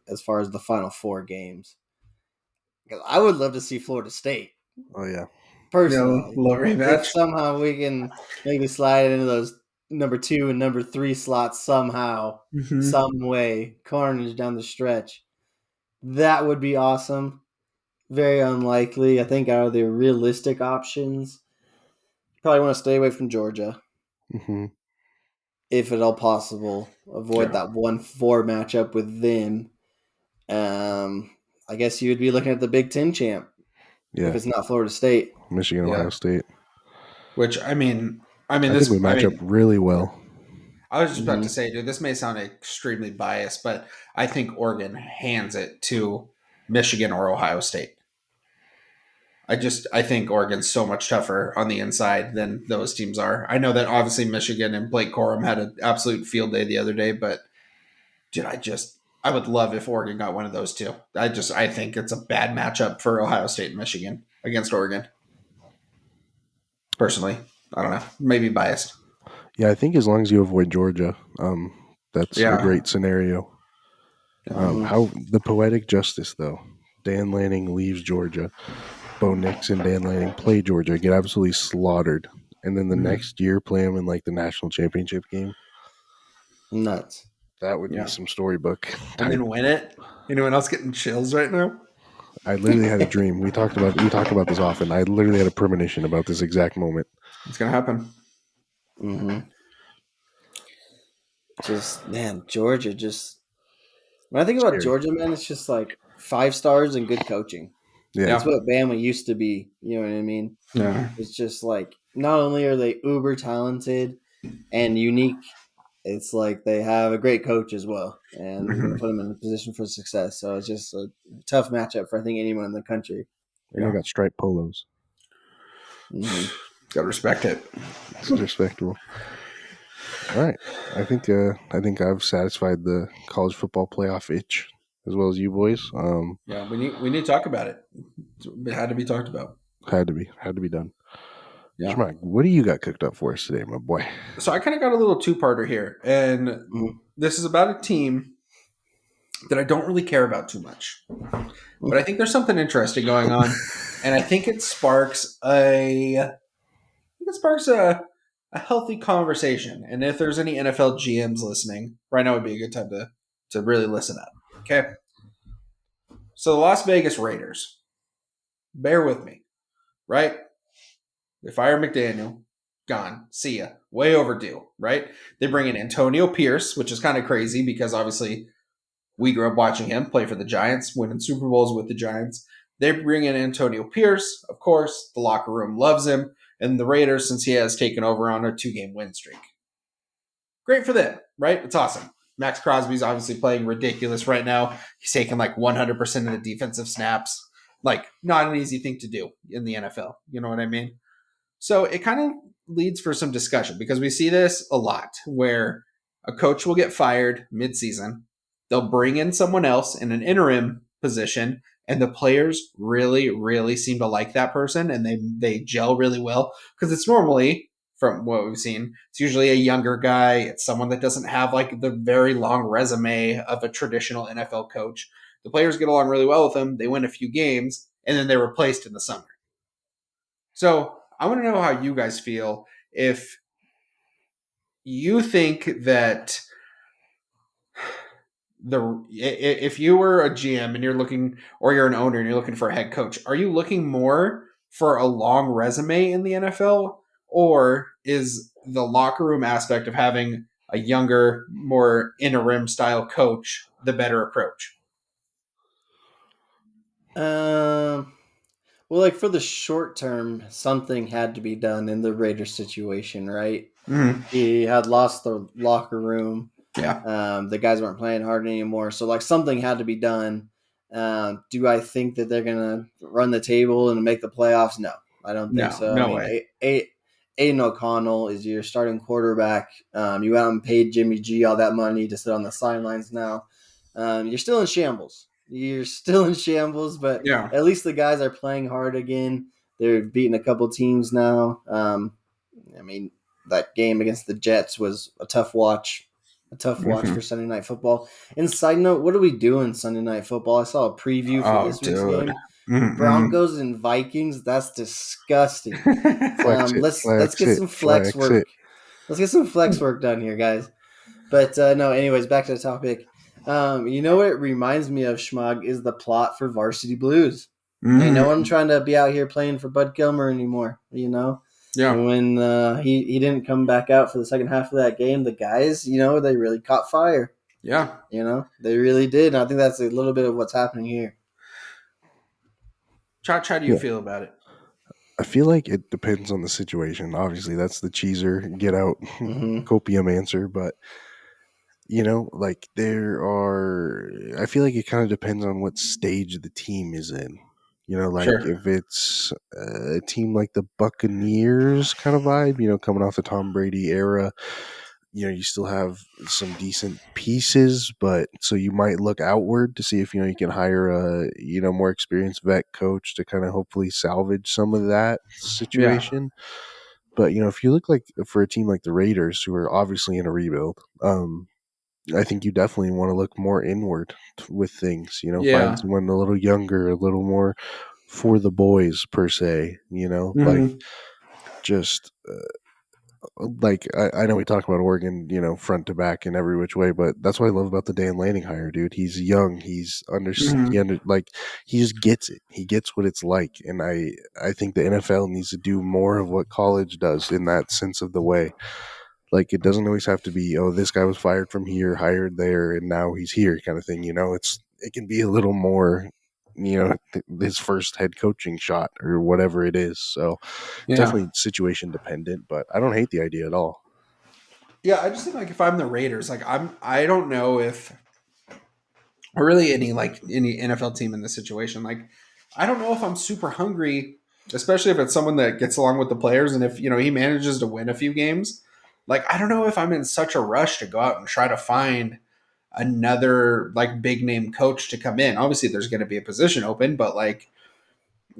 S3: as far as the Final Four games? Because I would love to see Florida State.
S1: Oh, yeah.
S3: Personally.
S2: Low rematch.
S3: If somehow we can maybe slide into those number 2 and number 3 slots somehow, some way, carnage down the stretch. That would be awesome. Very unlikely. I think out of the realistic options, probably want to stay away from Georgia. if at all possible, avoid that 1-4 matchup with them. I guess you would be looking at the Big Ten champ if it's not Florida State.
S1: Michigan, Ohio State.
S2: Which I think
S1: we match up really well.
S2: I was just about to say, dude, this may sound extremely biased, but I think Oregon hands it to Michigan or Ohio State. I think Oregon's so much tougher on the inside than those teams are. I know that obviously Michigan and Blake Corum had an absolute field day the other day, but dude, I would love if Oregon got one of those two. I think it's a bad matchup for Ohio State and Michigan against Oregon. Personally, I don't know, maybe biased.
S1: Yeah, I think as long as you avoid Georgia, that's a great scenario. How the poetic justice, though. Dan Lanning leaves Georgia. Bo Nix and Dan Lanning play Georgia, get absolutely slaughtered, and then the next year play them in like the national championship game.
S3: Nuts.
S1: That would be some storybook.
S2: And then win it. Anyone else getting chills right now?
S1: I literally had a dream. We talk about this often. I literally had a premonition about this exact moment.
S2: It's gonna happen.
S3: Just man, Georgia. Just when I think about Georgia, man, it's just like 5 stars and good coaching. Yeah, that's what Bama used to be. You know what I mean?
S2: Yeah.
S3: It's just like not only are they uber talented and unique, it's like they have a great coach as well, and put them in a position for success. So it's just a tough matchup for I think anyone in the country.
S1: And they got striped polos.
S2: Gotta respect it.
S1: It's respectable. All right, I think I've satisfied the college football playoff itch as well as you boys.
S2: Yeah, we need to talk about it. It had to be talked about.
S1: Had to be done.
S2: Yeah.
S1: Schmack, what do you got cooked up for us today, my boy?
S2: So I kind of got a little two-parter here, and this is about a team that I don't really care about too much, but I think there's something interesting going on, and I think it sparks a healthy conversation. And if there's any NFL GMs listening, right now would be a good time to really listen up. Okay. So the Las Vegas Raiders, bear with me, right? They fire McDaniel, gone, see ya, way overdue, right? They bring in Antonio Pierce, which is kind of crazy because obviously we grew up watching him play for the Giants, winning Super Bowls with the Giants. They bring in Antonio Pierce, of course, the locker room loves him, and the Raiders, since he has taken over on a 2-game win streak. Great for them, right? It's awesome. Max Crosby's obviously playing ridiculous right now. He's taking like 100% of the defensive snaps. Like, not an easy thing to do in the NFL. You know what I mean? So it kind of leads for some discussion because we see this a lot where a coach will get fired mid-season. They'll bring in someone else in an interim position, and the players really, really seem to like that person, and they gel really well because it's normally, from what we've seen, it's usually a younger guy. It's someone that doesn't have like the very long resume of a traditional NFL coach. The players get along really well with them. They win a few games, and then they're replaced in the summer. So I want to know how you guys feel if you think that if you were a GM and you're looking, or you're an owner and you're looking for a head coach, are you looking more for a long resume in the NFL, or is the locker room aspect of having a younger, more interim style coach the better approach?
S3: Well, like for the short term, something had to be done in the Raiders situation, right? He had lost the locker room.
S2: Yeah.
S3: The guys weren't playing hard anymore. So like something had to be done. Do I think that they're going to run the table and make the playoffs? No, I don't think so.
S2: No way.
S3: Aiden O'Connell is your starting quarterback. You went out and paid Jimmy G all that money to sit on the sidelines now. You're still in shambles. But at least the guys are playing hard again. They're beating a couple teams now. I mean, that game against the Jets was a tough watch. For Sunday Night Football. And side note, what are we doing Sunday Night Football? I saw a preview for this week's game. Broncos and Vikings. That's disgusting. Let's get some flex work. Let's get some flex work done here, guys. But no, anyways, back to the topic. You know what it reminds me of, Schmog, is the plot for Varsity Blues. Ain't no one trying to be out here playing for Bud Gilmer anymore, you know?
S2: Yeah.
S3: And when he didn't come back out for the second half of that game, the guys, they really caught fire.
S2: Yeah.
S3: They really did. And I think that's a little bit of what's happening here.
S2: Chach, how do you
S1: Yeah.
S2: feel about it?
S1: I feel like it depends on the situation. Obviously, that's the cheeser get out
S3: Mm-hmm.
S1: copium answer, but like I feel like it kind of depends on what stage the team is in. Like
S2: Sure.
S1: if it's a team like the Buccaneers kind of vibe, coming off the Tom Brady era, you still have some decent pieces, but so you might look outward to see if, you can hire a, more experienced vet coach to kind of hopefully salvage some of that
S2: Yeah.
S1: situation. But, if you look like for a team like the Raiders, who are obviously in a rebuild, I think you definitely want to look more inward with things, find
S2: Yeah.
S1: someone a little younger, a little more for the boys per se, like
S2: Mm-hmm.
S1: just like I know we talk about Oregon, front to back in every which way, but that's what I love about the Dan Lanning hire, dude. He's young,
S2: Mm-hmm.
S1: like he just gets it. He gets what it's like, and I think the NFL needs to do more of what college does in that sense of the way. Like it doesn't always have to be, oh, this guy was fired from here, hired there, and now he's here kind of thing. It can be a little more, his first head coaching shot or whatever it is. So it's
S2: Yeah.
S1: definitely situation dependent, but I don't hate the idea at all.
S2: Yeah. I just think like if I'm the Raiders, like I don't know if or really any NFL team in this situation. Like I don't know if I'm super hungry, especially if it's someone that gets along with the players and if he manages to win a few games. Like I don't know if I'm in such a rush to go out and try to find another like big name coach to come in. Obviously there's going to be a position open, but like,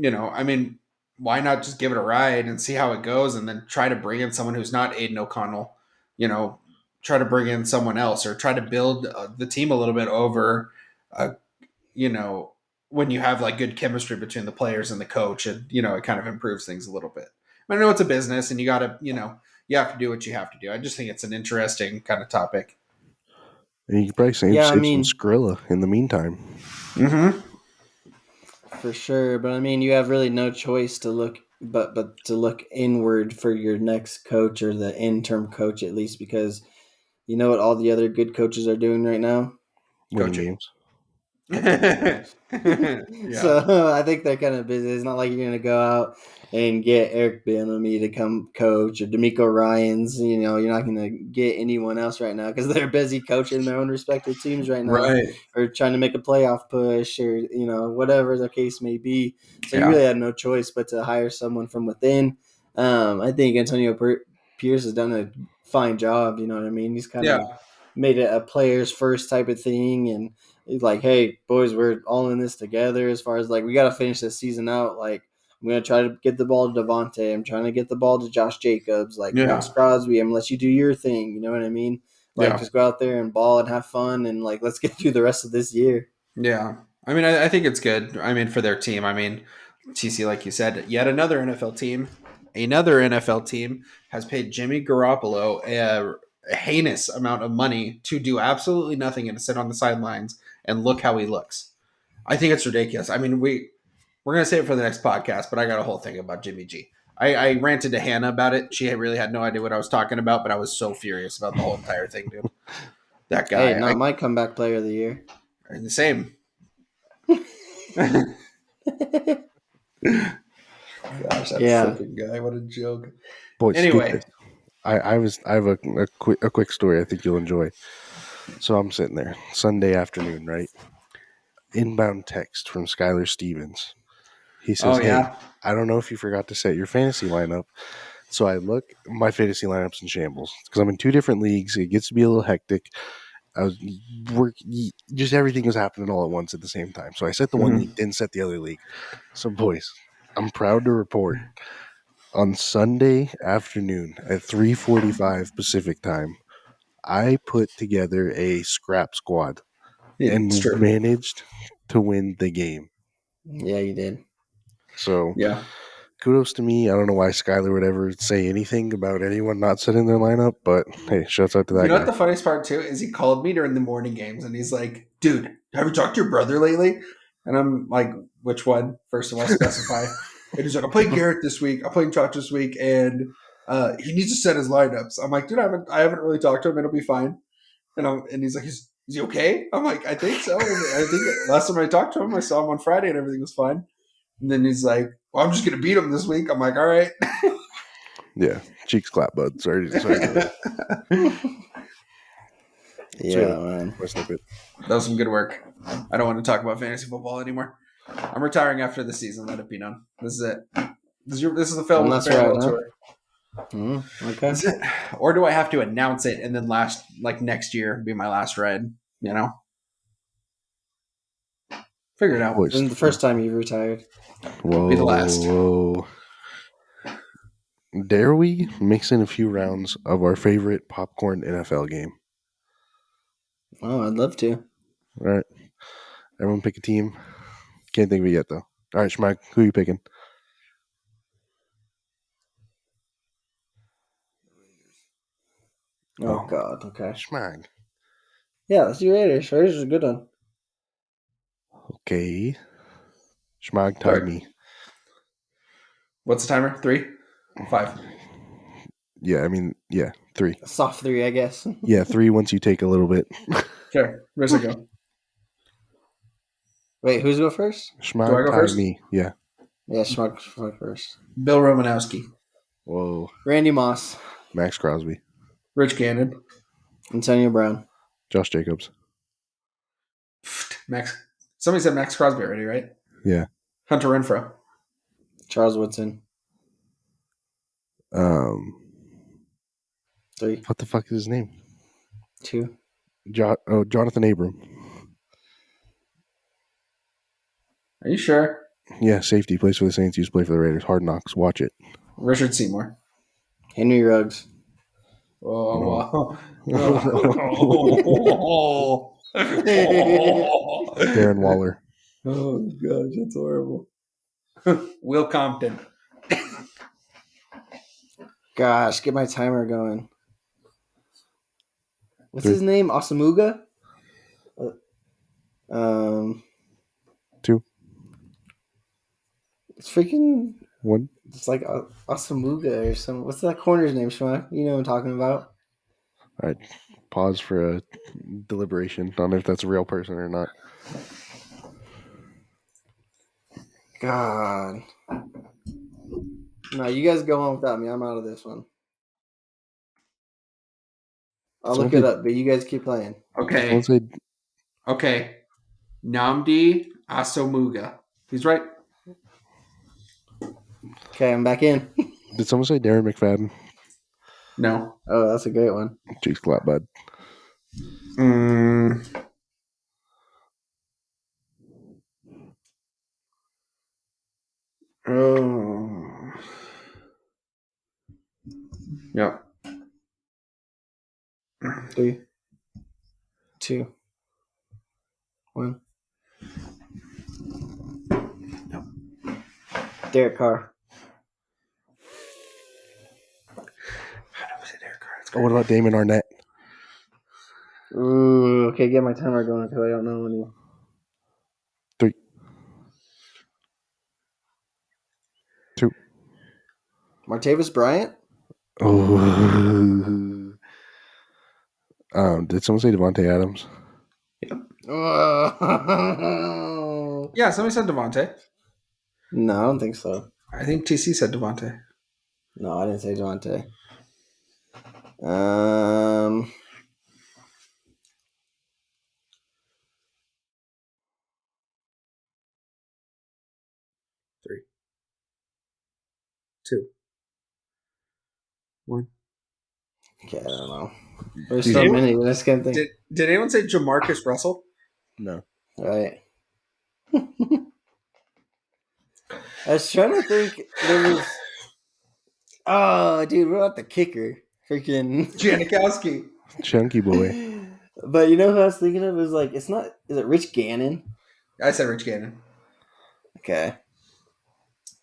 S2: I mean, why not just give it a ride and see how it goes and then try to bring in someone who's not Aiden O'Connell, you know, try to bring in someone else or try to build the team a little bit over, uh, you know, when you have like good chemistry between the players and the coach and, it kind of improves things a little bit. I know it's a business and you got to, you have to do what you have to do. I just think it's an interesting kind of topic.
S1: And you could probably
S3: Yeah, I
S1: save some
S3: mean,
S1: Skrilla in the meantime.
S2: Mm-hmm.
S3: for sure. But I mean, you have really no choice to look, but to look inward for your next coach or the interim coach at least, because you know what all the other good coaches are doing right now?
S1: Winning
S2: Coaching.
S1: games.
S3: Coaching games.
S2: Yeah.
S3: So I think they're kind of busy. It's not like you're going to go out and get Eric Bieniemy to come coach or D'Amico Ryans. You're not going to get anyone else right now because they're busy coaching their own respective teams right now,
S2: Right.
S3: or trying to make a playoff push, or whatever the case may be. So you
S2: Yeah.
S3: really have no choice but to hire someone from within. I think Antonio Pierce has done a fine job. You know what I mean? He's kind
S2: Yeah.
S3: of made it a players first type of thing, and he's like, hey, boys, we're all in this together as far as like, we got to finish this season out. Like, I'm going to try to get the ball to Devontae. I'm trying to get the ball to Josh Jacobs. Like, Max
S2: Yeah.
S3: Crosby, I'm going to let you do your thing. You know what I mean? Like,
S2: Yeah.
S3: just go out there and ball and have fun and, like, let's get through the rest of this year.
S2: Yeah. I mean, I think it's good. I mean, for their team. I mean, TC, like you said, yet another NFL team has paid Jimmy Garoppolo a heinous amount of money to do absolutely nothing and to sit on the sidelines and look how he looks. I think it's ridiculous. I mean, we're gonna save it for the next podcast, but I got a whole thing about Jimmy G. I ranted to Hannah about it. She really had no idea what I was talking about, but I was so furious about the whole entire thing, dude. That
S3: Hey,
S2: guy,
S3: not my comeback player of the year.
S2: the same. Gosh, that
S3: Yeah.
S2: freaking guy! What a joke.
S1: Boys, get
S2: Anyway,
S1: this. I have a quick story I think you'll enjoy. So I'm sitting there Sunday afternoon, right? Inbound text from Skylar Stevens. He
S2: oh
S1: says, "Hey,
S2: yeah,
S1: I don't know if you forgot to set your fantasy lineup." So I look, my fantasy lineup's in shambles because I'm in two different leagues. It gets to be a little hectic. I was just everything was happening all at once at the same time. So I set the one
S2: mm-hmm.
S1: league, didn't set the other league. So boys, I'm proud to report on Sunday afternoon at 3:45 Pacific time, I put together a scrap squad
S2: It's
S1: and
S2: true.
S1: managed to win the game.
S3: Yeah, you did.
S1: So
S2: Yeah,
S1: kudos to me. I don't know why Skyler would ever say anything about anyone not setting their lineup, but hey, shouts out to
S2: you
S1: that
S2: know what
S1: guy.
S2: the funniest part too is he called me during the morning games and he's like, "Dude, have you talked to your brother lately?" And I'm like, "Which one? First of all, specify." And he's like, I'm playing Garrett this week. I'm playing Chalk this week, and he needs to set his lineups. I'm like, dude, I haven't really talked to him. It'll be fine. And he's like, is he okay? I'm like, I think so. I think last time I talked to him, I saw him on Friday, and everything was fine. And then he's like, well, I'm just gonna beat him this week. I'm like, all right.
S1: Yeah, cheeks clap, bud. Sorry.
S3: Yeah, man.
S2: That was some good work. I don't want to talk about fantasy football anymore. I'm retiring after the season. Let it be known. This is it. This is the farewell tour.
S3: Okay.
S2: Is it? Or do I have to announce it and then next year be my last ride? You know, figure it out.
S3: This is the first time you've retired.
S1: Whoa,
S2: be the last.
S1: Whoa. Dare we mix in a few rounds of our favorite popcorn NFL game?
S3: Oh, I'd love to.
S1: All right. Everyone pick a team. Can't think of it yet, though. All right, Schmack, who are you picking?
S3: Oh, God. Okay.
S1: Schmack.
S3: Yeah, let's do Raiders. Raiders is a good one.
S1: Okay. Schmack, tie me.
S2: What's the timer? 3? 5?
S1: Yeah, 3.
S3: A soft 3, I guess.
S1: Yeah, 3 once you take a little bit.
S2: Okay, where's it go?
S3: Wait, who's go first?
S1: Schmack,
S2: Do I go
S1: tie
S2: first?
S1: me. Yeah.
S3: Yeah, Schmuck first.
S2: Bill Romanowski,
S1: Whoa.
S3: Randy Moss.
S1: Max Crosby.
S2: Rich Gannon,
S3: Antonio Brown.
S1: Josh Jacobs.
S2: Max. Somebody said Max Crosby already, right?
S1: Yeah.
S2: Hunter Renfro.
S3: Charles Woodson. 3.
S1: What the fuck is his name?
S3: 2.
S1: Jonathan Abram.
S2: Are you sure?
S1: Yeah, safety. Plays for the Saints. Used to play for the Raiders. Hard Knocks. Watch it.
S2: Richard Seymour.
S3: Henry Ruggs.
S2: Oh.
S1: Darren Waller.
S2: Oh, gosh, that's horrible. Will Compton.
S3: Gosh, get my timer going. What's his name? Osamuga?
S1: 2.
S3: It's freaking...
S1: 1.
S3: It's like Osamuga or something. What's that corner's name, Shma? You know what I'm talking about?
S1: All right. Pause for a deliberation on if that's a real person or not.
S3: God. No, you guys go on without me. I'm out of this one. I'll look it up, but you guys keep playing.
S2: Okay. Okay. Nnamdi Asomuga. He's right.
S3: Okay, I'm back in.
S1: Did someone say Darren McFadden?
S2: No.
S3: Oh, that's a great one.
S1: Cheeks clap, bud.
S2: Oh. Yep.
S3: 3, 2, 1.
S2: Nope.
S3: Derek Carr.
S1: What about Damon Arnett?
S3: Ooh, okay, get my timer going because I don't know any.
S1: 3, 2.
S3: Martavis Bryant?
S1: Oh. Did someone say Devontae Adams?
S2: Yep.
S3: Oh.
S2: Yeah, somebody said Devontae.
S3: No, I don't think so.
S2: I think TC said Devontae.
S3: No, I didn't say Devontae.
S2: 3, 2, 1.
S3: Okay, I don't know. There's so many. I just can't think.
S2: Did anyone say Jamarcus Russell?
S1: No.
S3: All right. I was trying to think. There was. Oh, dude, what about the kicker? Freaking
S2: Janikowski.
S1: Chunky boy.
S3: But you know who I was thinking of? Is like it's not. Is it Rich Gannon?
S2: I said Rich Gannon.
S3: Okay.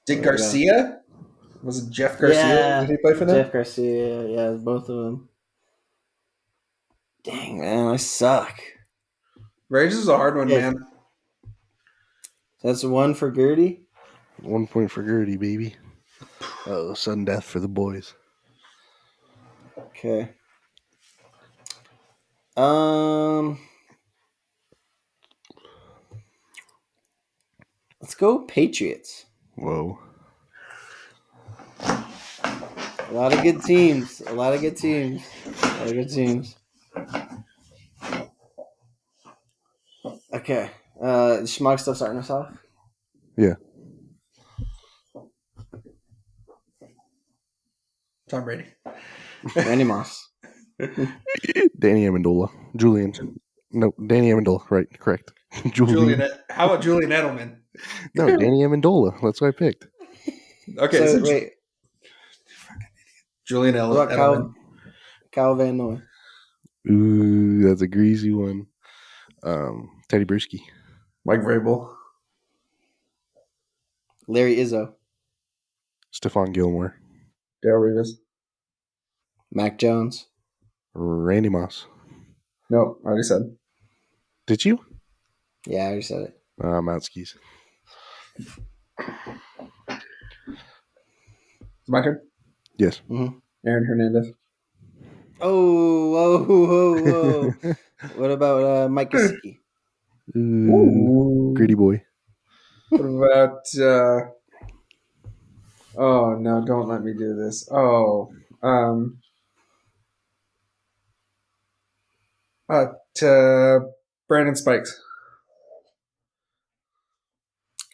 S2: Did Garcia? Was it Jeff Garcia?
S3: Yeah,
S2: Did he play for them?
S3: Jeff Garcia. Yeah, both of them. Dang, man, I suck.
S2: Raiders is a hard one, man.
S3: That's 1 for Gertie.
S1: 1 point for Gertie, baby. Sudden death for the boys.
S3: Okay. Let's go Patriots.
S1: Whoa.
S3: A lot of good teams. Okay. Schmuck still starting us off?
S1: Yeah.
S2: Tom Brady.
S3: Randy Moss.
S1: Danny Amendola. Julian. No, Danny Amendola. Right. Correct. Julian.
S2: How about Julian Edelman?
S1: No, Danny Amendola. That's what I picked.
S2: Okay, so
S3: wait.
S2: Julian
S3: What about
S2: Edelman.
S3: Kyle Van Noy?
S1: Ooh, that's a greasy one. Teddy Bruschi.
S2: Mike Vrabel.
S3: Larry Izzo.
S1: Stephon Gilmore.
S2: Darrell Revis.
S3: Mac Jones.
S1: Randy Moss.
S2: No, I already said.
S1: Did you?
S3: Yeah, I already said it.
S1: I'm out skis.
S2: My turn?
S1: Yes.
S3: Mm-hmm.
S2: Aaron Hernandez.
S3: Oh, whoa. What about Mike Gesicki?
S1: Gritty boy.
S2: What about... oh, no, don't let me do this. Oh, Brandon Spikes.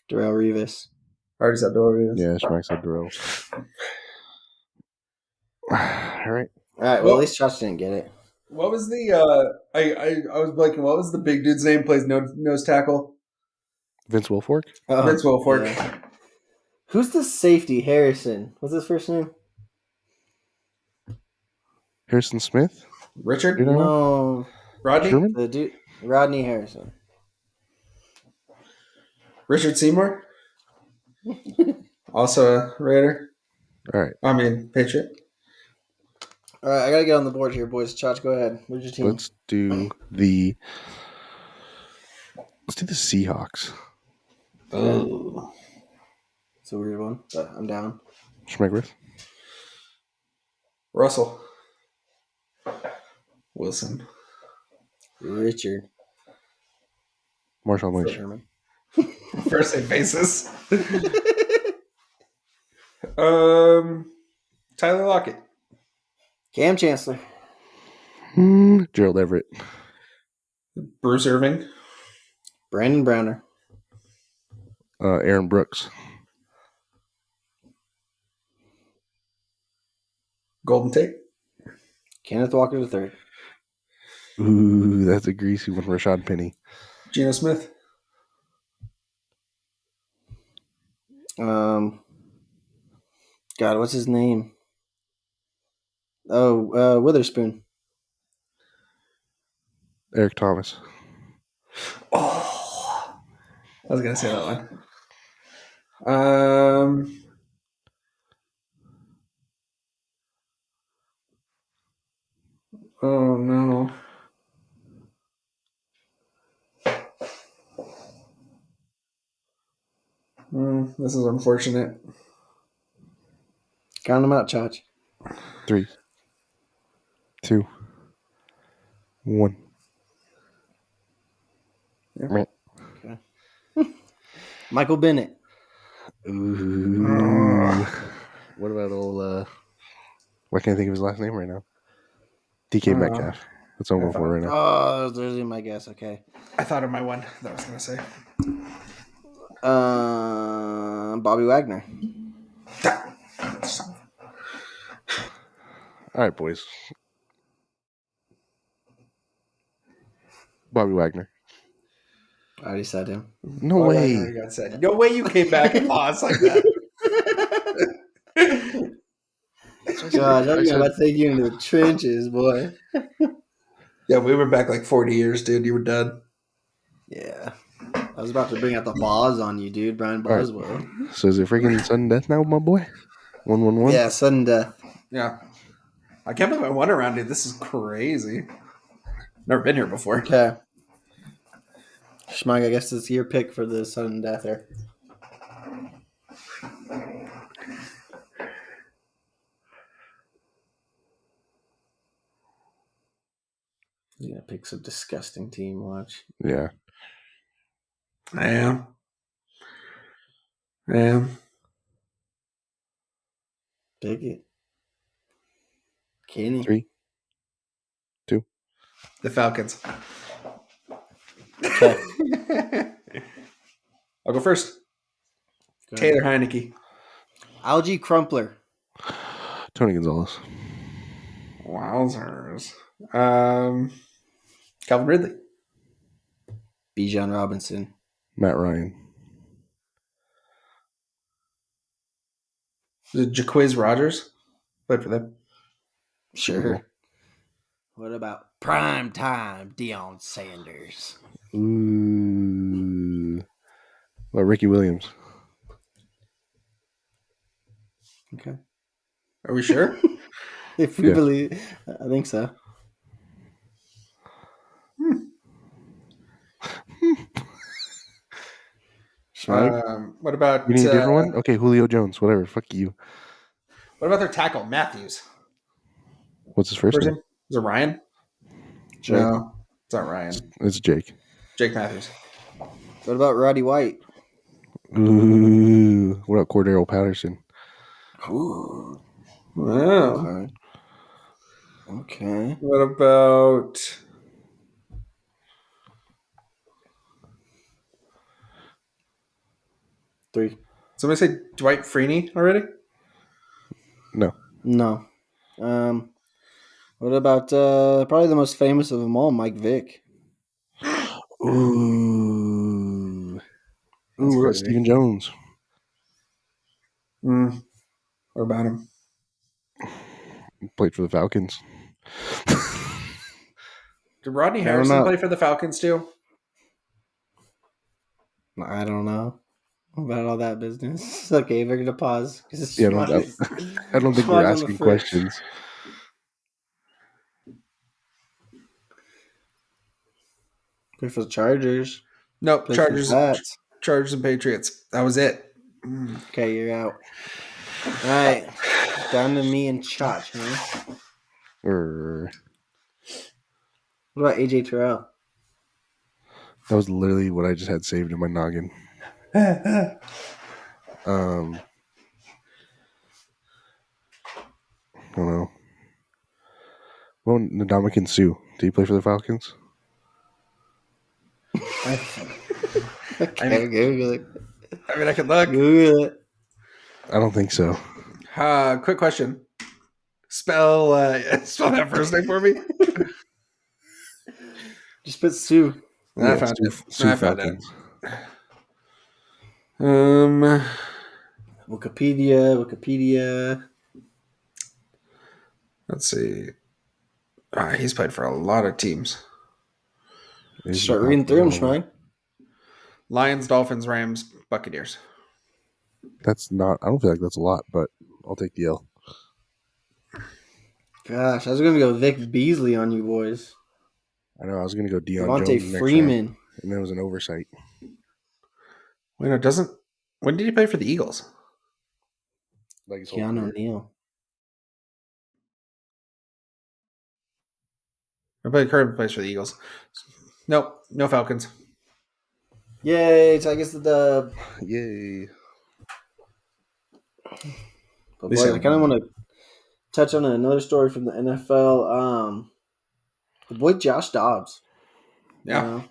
S3: Darrell Revis.
S2: I already said Darrell Revis.
S1: Yeah, Schmack said Darrell. All right.
S3: Well, at least Josh didn't get it.
S2: What was the I was blanking. What was the big dude's name? Plays nose tackle.
S1: Vince Wilfork.
S2: Vince Wilfork.
S3: Yeah. Who's the safety? Harrison. What's his first name?
S1: Harrison Smith.
S2: Richard.
S3: No.
S2: Rodney.
S1: Sherman?
S3: The dude. Rodney Harrison.
S2: Richard Seymour. Also a Raider.
S1: All right.
S2: I mean Patriot.
S3: All right, I gotta get on the board here, boys. Chach, go ahead. Where's your team?
S1: Let's do the Seahawks.
S3: Oh, it's a weird one, but I'm down.
S1: Schmegworth.
S2: Russell. Wilson.
S3: Richard.
S1: Marshawn Lynch.
S3: Sherman.
S2: First name basis. Tyler Lockett.
S3: Cam Chancellor.
S1: Gerald Everett.
S2: Bruce Irving.
S3: Brandon Browner.
S1: Aaron Brooks.
S2: Golden Tate.
S3: Kenneth Walker III.
S1: Ooh, that's a greasy one. Rashad Penny.
S2: Geno Smith.
S3: God, what's his name? Oh, Witherspoon.
S1: Eric Thomas.
S2: Oh, I was gonna say that one. Oh no. This is unfortunate.
S3: Count them out, Chach.
S1: 3, 2, 1.
S2: Yeah.
S3: Okay. Michael Bennett.
S1: Ooh. What about old? Why can't I think of his last name right now? DK Metcalf. That's what I'm going for right now.
S3: Oh, there's my guess. Okay.
S2: I thought of my one that I was gonna say.
S3: Bobby Wagner.
S1: All right, boys. Bobby Wagner.
S3: I already said him.
S1: No way.
S2: Wagner got said. No way you came back and lost like that.
S3: God, I'm about to take you into the trenches, boy.
S2: Yeah, we were back like 40 years, dude. You were done.
S3: Yeah. I was about to bring out the Boz on you, dude. Brian Boswell.
S1: Right. So is it freaking sudden death now, my boy? 1-1-1?
S3: Yeah, sudden death.
S2: Yeah. I can't believe I won around, dude. This is crazy. Never been here before.
S3: Okay. Schmug, I guess it's your pick for the sudden death here. Yeah, picks a disgusting team. Watch.
S1: Yeah.
S2: I am. Yeah.
S3: Pick it. Kenny.
S1: 3, 2.
S2: The Falcons.
S3: Okay.
S2: I'll go first.
S3: Go
S2: Taylor
S3: ahead.
S2: Heineke.
S3: Algie Crumpler.
S1: Tony Gonzalez.
S2: Wowzers. Calvin Ridley.
S3: Bijan Robinson.
S1: Matt Ryan.
S2: Is it Jaquiz Rogers? Played for them.
S3: Sure.
S1: Super Bowl.
S3: What about prime time Deion Sanders?
S1: Ooh. What about Ricky Williams?
S3: Okay.
S2: Are we sure?
S3: If we
S1: Yeah.
S3: believe, I think so.
S2: What about
S1: You need a different one? Okay, Julio Jones. Whatever. Fuck you.
S2: what about their tackle, Matthews?
S1: What's his first name?
S2: Is it Ryan?
S3: Jake.
S2: No, it's not Ryan.
S1: It's Jake.
S2: Jake Matthews.
S3: What about Roddy White?
S1: Ooh. What about Cordero Patterson?
S3: Ooh.
S2: Wow.
S3: Okay.
S2: What about
S3: 3.
S2: somebody say Dwight Freeney already?
S1: No.
S3: No. What about probably the most famous of them all, Mike Vick?
S1: Ooh.
S2: That's
S1: What about
S2: crazy.
S1: Stephen Jones?
S2: What about him?
S1: Played for the Falcons.
S2: Did Rodney
S3: I don't
S2: Harrison
S3: know.
S2: play for the Falcons too?
S3: I don't know about all that business. Okay, we're gonna pause because
S1: Yeah, I don't think we're asking questions.
S3: Play for the Chargers.
S2: Nope.
S3: Play for the Pats.
S2: Chargers and Patriots. That was it.
S3: Okay, you're out. All right, down to me and Chach, huh?
S1: That
S3: What about AJ Terrell?
S1: was literally what I just had saved in my noggin. I don't know. Well, Ndamukong Suh. Did he play for the Falcons?
S3: Okay, Google it.
S2: I mean, I could look.
S3: Google it.
S1: I don't think so.
S2: Quick question. Spell that first name for me.
S3: Just put Sue.
S2: I
S1: Yeah,
S2: found it.
S1: Suh
S2: I found it.
S1: Falcons.
S3: Wikipedia.
S2: Let's see. He's played for a lot of teams.
S3: Start reading through them, Schmine.
S2: Lions, Dolphins, Rams, Buccaneers.
S1: That's not. I don't feel like that's a lot, but I'll take the L.
S3: Gosh, I was gonna go Vic Beasley on you boys.
S1: I know. I was gonna go Deion
S3: Devontae
S1: Jones next
S3: Freeman.
S1: round, and that was an oversight.
S2: Wait, no, doesn't. When did he play for the Eagles?
S1: Like his whole
S3: Keanu
S1: career.
S3: Neal.
S2: Everybody currently plays for the Eagles. Nope, no Falcons.
S3: Yay! So I guess the
S1: Yay!
S3: But boy, I kind of want to touch on another story from the NFL. The boy Josh Dobbs.
S2: Yeah.
S3: You know,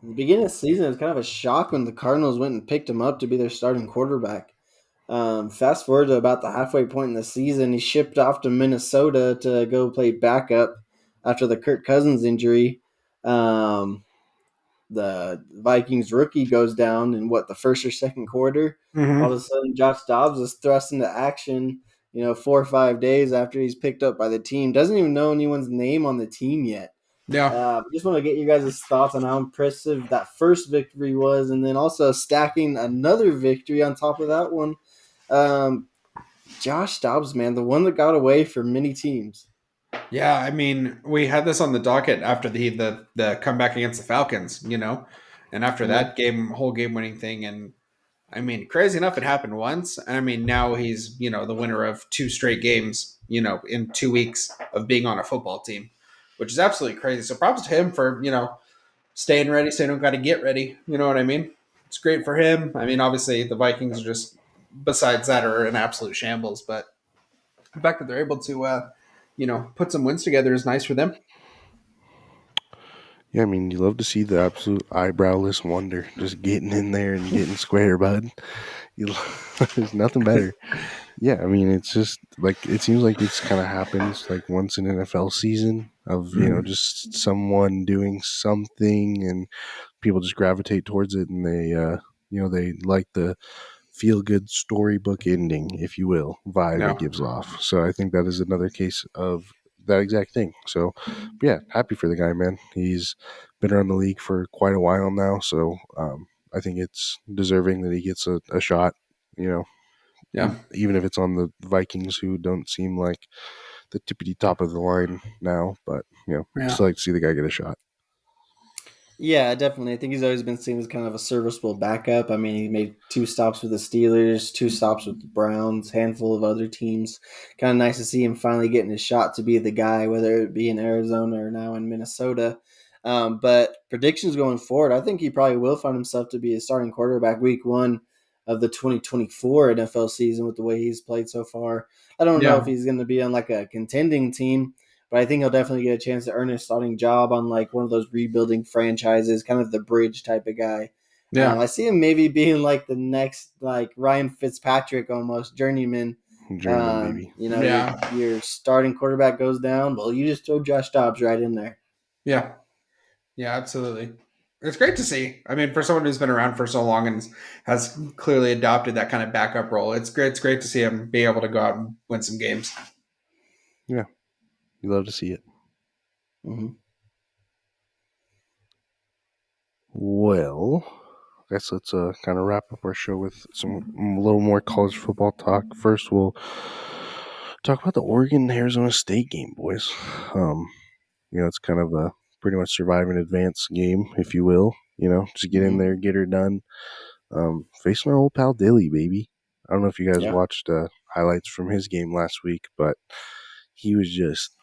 S3: in the beginning of the season, it was kind of a shock when the Cardinals went and picked him up to be their starting quarterback. Fast forward to about the halfway point in the season, he shipped off to Minnesota to go play backup after the Kirk Cousins injury. The Vikings rookie goes down in the first or second quarter.
S2: Mm-hmm.
S3: All of a sudden, Josh Dobbs is thrust into action, 4 or 5 days after he's picked up by the team. Doesn't even know anyone's name on the team yet.
S2: Yeah.
S3: Just want to get you guys' thoughts on how impressive that first victory was, and then also stacking another victory on top of that one. Josh Dobbs, man, the one that got away for many teams.
S2: Yeah, I mean, we had this on the docket after the comeback against the Falcons, and after that whole game winning thing, and I mean, crazy enough, it happened once. And I mean, now he's, the winner of 2 straight games, in 2 weeks of being on a football team, which is absolutely crazy. So props to him for, staying ready so you don't got to get ready. You know what I mean? It's great for him. I mean, obviously, the Vikings are just, besides that, are an absolute shambles. But the fact that they're able to, put some wins together is nice for them.
S1: Yeah, I mean, you love to see the absolute eyebrowless wonder just getting in there and getting square, bud. You, there's nothing better. Yeah, I mean, it's just like it seems like it's kind of happens like once in an NFL season of just someone doing something and people just gravitate towards it and they like the feel good storybook ending, if you will, vibe it
S2: Yeah.
S1: gives off. So I think that is another case of that exact thing. So yeah, happy for the guy, man. He's been around the league for quite a while now, so I think it's deserving that he gets a shot. You know,
S2: Yeah.
S1: even if it's on the Vikings, who don't seem like the tippity top of the line now, but
S2: Yeah.
S1: still like to see the guy get a shot.
S3: Yeah, definitely. I think he's always been seen as kind of a serviceable backup. I mean, he made 2 stops with the Steelers, 2 stops with the Browns, handful of other teams. Kind of nice to see him finally getting his shot to be the guy, whether it be in Arizona or now in Minnesota. But predictions going forward, I think he probably will find himself to be a starting quarterback week 1 of the 2024 NFL season with the way he's played so far. I don't know if
S2: Yeah.
S3: he's going to be on like a contending team, but I think he'll definitely get a chance to earn a starting job on like one of those rebuilding franchises, kind of the bridge type of guy.
S2: Yeah.
S3: I see him maybe being like the next like Ryan Fitzpatrick almost journeyman.
S1: Journeyman baby.
S3: Your
S2: Yeah.
S3: your starting quarterback goes down, well, you just throw Josh Dobbs right in there.
S2: Yeah. Yeah, absolutely. It's great to see. I mean, for someone who's been around for so long and has clearly adopted that kind of backup role, it's great. It's great to see him be able to go out and win some games.
S1: Yeah, you love to see it.
S3: Mm-hmm.
S1: Well, I guess let's kind of wrap up our show with a little more college football talk. First, we'll talk about the Oregon Arizona State game, boys. Um, it's kind of a pretty much survive and advance game, if you will. Just get in
S3: Mm-hmm.
S1: there, get her done. Facing our old pal Dilly, baby. I don't know if you guys
S3: Yeah.
S1: watched highlights from his game last week, but he was just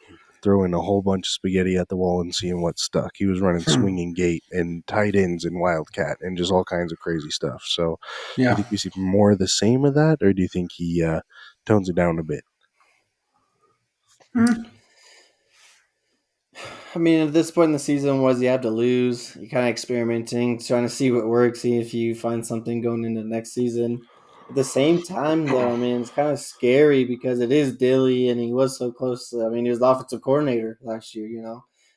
S1: throwing a whole bunch of spaghetti at the wall and seeing what stuck. He was running swinging gate and tight ends and wildcat and just all kinds of crazy stuff. So, do you
S2: Yeah.
S1: think we see more of the same of that, or do you think he tones it down a bit?
S3: I mean, at this point in the season, what does he have to lose? You're kind of experimenting, trying to see what works, see if you find something going into next season. At the same time, though, I mean, it's kind of scary because it is Dilly, and he was so close. I mean, he was the offensive coordinator last year,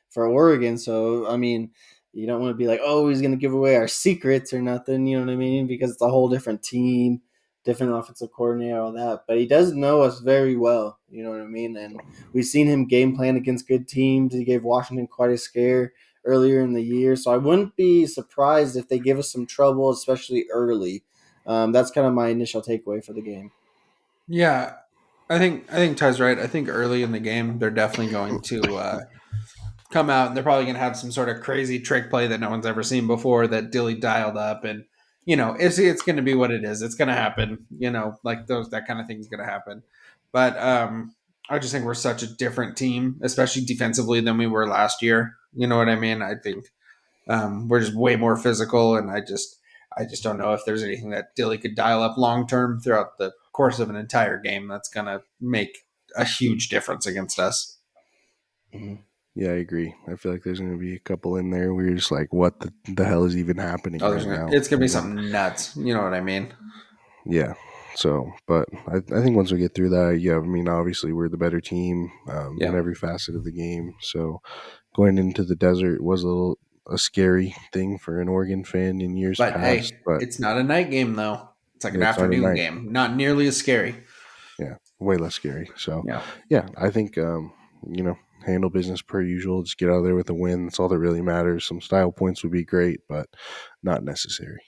S3: for Oregon. So, I mean, you don't want to be like, oh, he's going to give away our secrets or nothing, you know what I mean? Because it's a whole different team, different offensive coordinator, all that. But he does know us very well, you know what I mean? And we've seen him game plan against good teams. He gave Washington quite a scare earlier in the year. So I wouldn't be surprised if they give us some trouble, especially early. That's kind of my initial takeaway for the game.
S2: Yeah. I think Ty's right. I think early in the game they're definitely going to come out and they're probably going to have some sort of crazy trick play that no one's ever seen before that Dilly dialed up, and it's going to be what it is. It's going to happen. Like those that kind of thing is going to happen. But I just think we're such a different team, especially defensively, than we were last year. You know what I mean? I think we're just way more physical, and I just don't know if there's anything that Dilly could dial up long term throughout the course of an entire game that's going to make a huge difference against us.
S3: Mm-hmm.
S1: Yeah, I agree. I feel like there's going to be a couple in there where you're just like, what the hell is even happening
S2: Oh,
S1: right now?
S2: it's gonna be
S1: And then,
S2: something nuts. You know what I mean?
S1: yeah. So, but I think once we get through that, yeah, I mean, obviously we're the better team in
S2: Yeah.
S1: every facet of the game. So going into the desert was a scary thing for an Oregon fan in years
S2: But
S1: past,
S2: hey,
S1: but
S2: it's not a night game though. It's like an
S1: it's not a
S2: afternoon
S1: night.
S2: game. Not nearly as scary.
S1: Yeah, way less scary. So,
S2: Yeah.
S1: yeah, I think handle business per usual. Just get out of there with a win. That's all that really matters. Some style points would be great, but not necessary.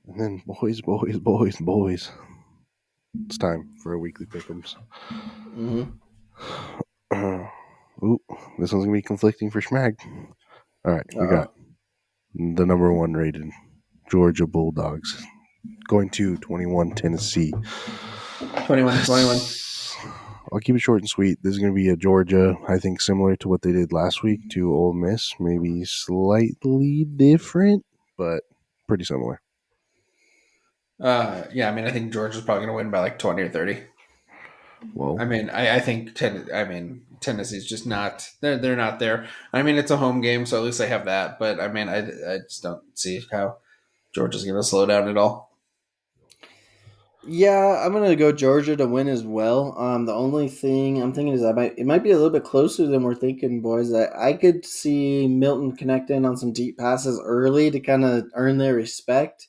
S1: And then boys. It's time for a weekly pick'ems.
S3: Mm-hmm.
S1: Ooh, this one's gonna be conflicting for Schmag. All right, we got
S3: Uh-oh.
S1: the number 1 rated Georgia Bulldogs going to 21 Tennessee.
S2: 21-21.
S1: I'll keep it short and sweet. This is going to be a Georgia, I think, similar to what they did last week to Ole Miss. Maybe slightly different, but pretty similar.
S2: Yeah, I mean, I think Georgia's probably going to win by like 20 or 30.
S1: Well,
S2: I mean, I think Tennessee's just not. They're not there. I mean, it's a home game, so at least they have that. But I mean, I just don't see how Georgia's going to slow down at all.
S3: Yeah, I'm gonna go Georgia to win as well. The only thing I'm thinking is it might be a little bit closer than we're thinking, boys. I could see Milton connecting on some deep passes early to kind of earn their respect.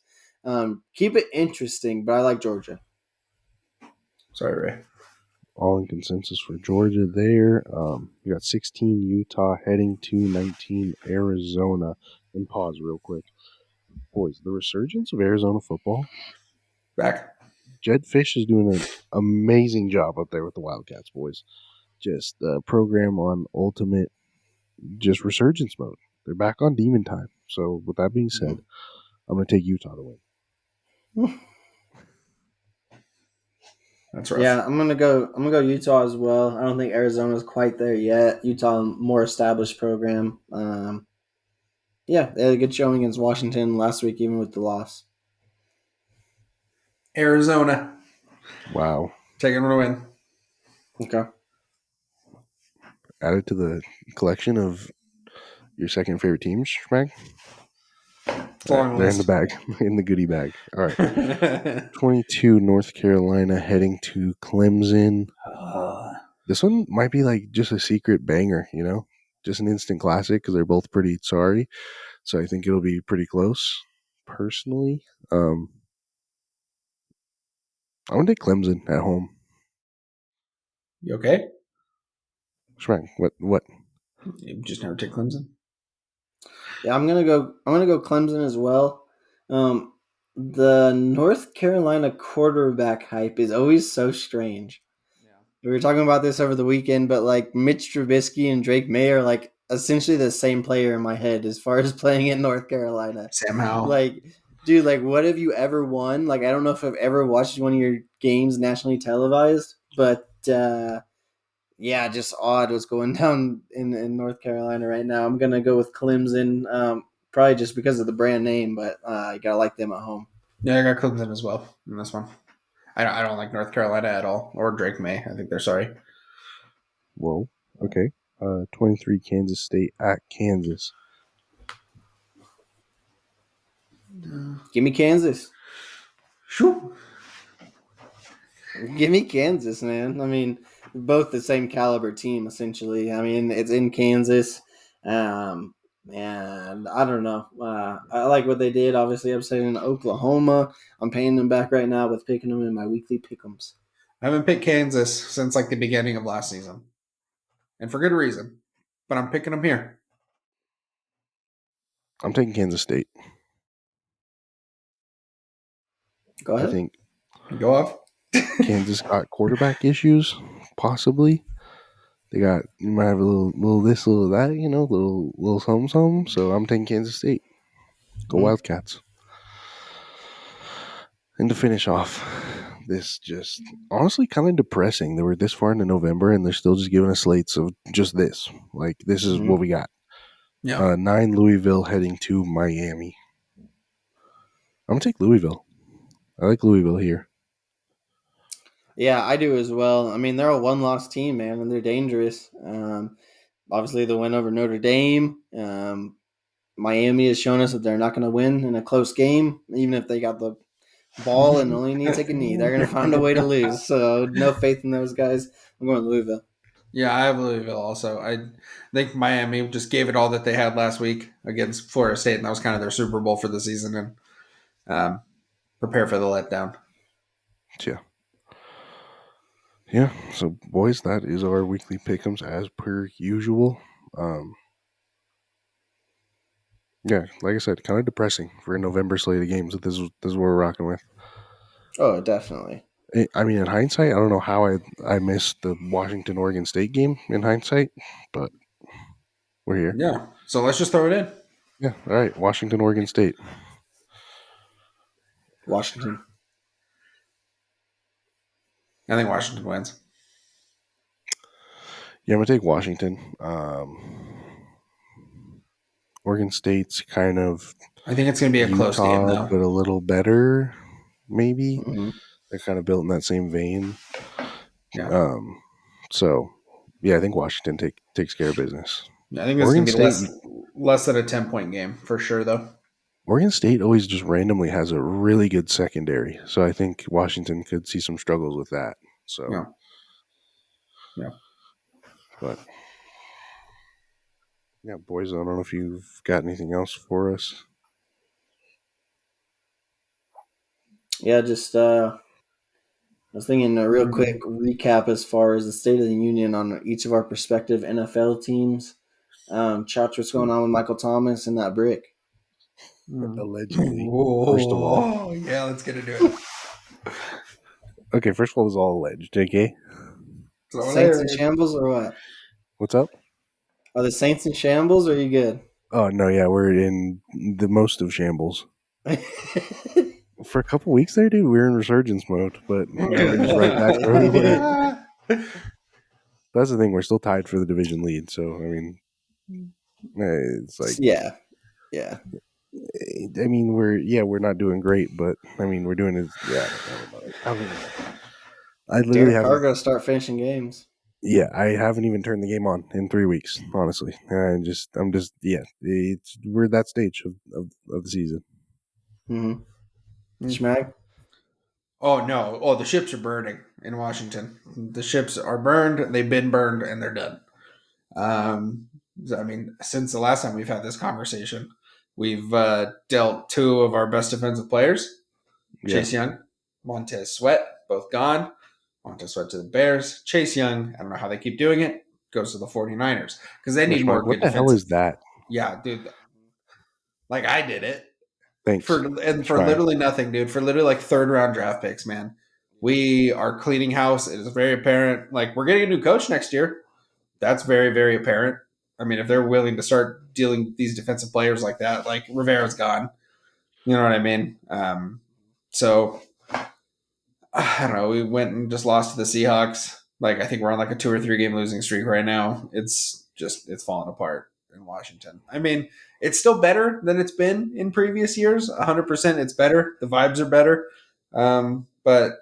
S3: Keep it interesting, but I like Georgia.
S2: Sorry, Ray.
S1: all in consensus for Georgia there. You got 16 Utah heading to 19 Arizona. And pause real quick. Boys, the resurgence of Arizona football.
S2: Back.
S1: Jed Fish is doing an amazing job up there with the Wildcats, boys. Just the program on ultimate, just resurgence mode. They're back on demon time. So with that being said, I'm going to take Utah to win.
S2: That's rough.
S3: Yeah, I'm gonna go Utah as well. I don't think Arizona's quite there yet. Utah, more established program. Yeah, they had a good showing against Washington last week, even with the loss.
S2: Arizona.
S1: Wow.
S2: Taking them to win.
S3: Okay.
S1: Add it to the collection of your second favorite teams, Schmag. They're in the bag, in the goodie bag. All right. 22 North Carolina heading to Clemson. This one might be like just a secret banger, you know? Just an instant classic because they're both pretty sorry. So I think it'll be pretty close, personally. I'm going to take Clemson at home.
S2: You okay?
S1: Schmag, what?
S2: You just never take Clemson?
S3: Yeah, I'm gonna go Clemson as well. The North Carolina quarterback hype is always so strange. Yeah. We were talking about this over the weekend, but like Mitch Trubisky and Drake May are like essentially the same player in my head as far as playing in North Carolina.
S2: Sam Howell.
S3: Like, dude, like what have you ever won? Like, I don't know if I've ever watched one of your games nationally televised, but yeah, just odd what's going down in North Carolina right now. I'm gonna go with Clemson, probably just because of the brand name, but you gotta like them at home.
S2: Yeah, I got Clemson as well in this one. I don't like North Carolina at all, or Drake May. I think they're sorry.
S1: Whoa. Okay. 23 Kansas State at Kansas.
S3: Give me Kansas.
S2: Shoo.
S3: Give me Kansas, man. I mean, both the same caliber team, essentially. I mean, it's in Kansas. And I don't know. I like what they did. Obviously, upsetting Oklahoma. I'm paying them back right now with picking them in my weekly pick'ems.
S2: I haven't picked Kansas since like the beginning of last season, and for good reason. But I'm picking them here.
S1: I'm taking Kansas State.
S3: Go ahead.
S1: I think
S2: go off.
S1: Kansas got quarterback issues, possibly. They got, you might have a little this, little that, you know, little something. So I'm taking Kansas State. Go Wildcats. And to finish off, this just honestly kind of depressing. They were this far into November and they're still just giving us slates of just this. Like, this is what we got.
S2: Yeah.
S1: 9 Louisville heading to Miami. I'm going to take Louisville. I like Louisville here.
S3: Yeah, I do as well. I mean, they're a one-loss team, man, and they're dangerous. Obviously, the win over Notre Dame. Miami has shown us that they're not going to win in a close game, even if they got the ball and only need to take a knee. They're going to find a way to lose. So no faith in those guys. I'm going Louisville.
S2: Yeah, I have Louisville also. I think Miami just gave it all that they had last week against Florida State, and that was kind of their Super Bowl for the season, and prepare for the letdown.
S1: Yeah. Yeah, so boys, that is our weekly pick'ems as per usual. Yeah, like I said, kind of depressing for a November slate of games. This is what we're rocking with.
S3: Oh, definitely.
S1: I mean, in hindsight, I don't know how I missed the Washington-Oregon State game in hindsight, but we're here.
S2: Yeah, so let's just throw it in.
S1: Yeah. All right. Washington, Oregon State.
S3: Washington.
S2: I think Washington wins.
S1: Yeah, I'm gonna take Washington. Oregon State's kind of
S2: I think it's going to be a close game,
S1: Utah,
S2: though.
S1: but a little better, maybe.
S3: Mm-hmm.
S1: They're kind of built in that same vein.
S2: Yeah.
S1: So, yeah, I think Washington takes care of business.
S2: I think it's going
S1: Oregon
S2: to be
S1: State,
S2: less than a 10-point game for sure, though.
S1: Oregon State always just randomly has a really good secondary, so I think Washington could see some struggles with that. So,
S2: Yeah. Yeah.
S1: but yeah, boys, I don't know if you've got anything else for us.
S3: Yeah, just I was thinking a real quick recap as far as the State of the Union on each of our prospective NFL teams. Chach, what's going on with Michael Thomas and that brick?
S1: Allegedly,
S2: Whoa.
S1: first of all.
S2: Yeah, let's get into it.
S1: Okay, first of all, it was all alleged. Okay,
S3: Saints in shambles or what?
S1: what's up?
S3: Are the Saints in shambles or are you good?
S1: Oh no, yeah, we're in the most of shambles. For a couple weeks there, dude, we were in resurgence mode, but now we're just right back where we were. That's the thing; we're still tied for the division lead. So I mean, it's like,
S3: yeah.
S1: I mean, we're not doing great, but I mean, we're doing it. Yeah, I don't know. I literally
S3: Derek
S1: haven't.
S3: Carr got to start finishing games.
S1: Yeah, I haven't even turned the game on in 3 weeks, honestly. I'm just, yeah. We're at that stage of the season.
S3: Mm-hmm. Schmag?
S2: Oh, no. Oh, the ships are burning in Washington. The ships are burned. They've been burned, and they're done. I mean, since the last time we've had this conversation, we've dealt two of our best defensive players, Chase Young, Montez Sweat, both gone. Montez Sweat to the Bears. Chase Young, I don't know how they keep doing it, goes to the 49ers because they need more
S1: What
S2: good
S1: the hell is that?
S2: Yeah, dude. Like I did it.
S1: Thanks.
S2: For literally nothing, dude. For literally like 3rd-round draft picks, man. We are cleaning house. It is very apparent. Like we're getting a new coach next year. That's very, very apparent. I mean, if they're willing to start dealing these defensive players like that, like Rivera's gone. You know what I mean? So I don't know. We went and just lost to the Seahawks. Like I think we're on like a 2 or 3 game losing streak right now. It's falling apart in Washington. I mean, it's still better than it's been in previous years. 100%, it's better. The vibes are better. But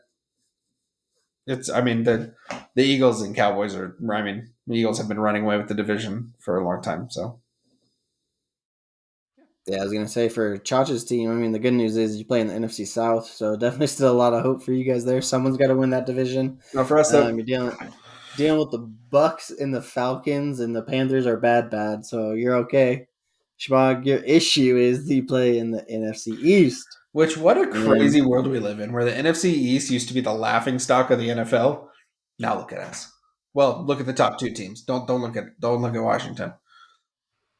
S2: it's. I mean, the Eagles and Cowboys are. I mean, the Eagles have been running away with the division for a long time. So.
S3: Yeah, I was gonna say for Chach's team. I mean, the good news is you play in the NFC South, so definitely still a lot of hope for you guys there. Someone's got to win that division.
S2: No, for us though,
S3: you're dealing with the Bucks and the Falcons, and the Panthers are bad. So you're okay. Schmag, your issue is you play in the NFC East.
S2: Which what a crazy world we live in, where the NFC East used to be the laughing stock of the NFL. Now look at us. Well, look at the top 2 teams. Don't look at Washington.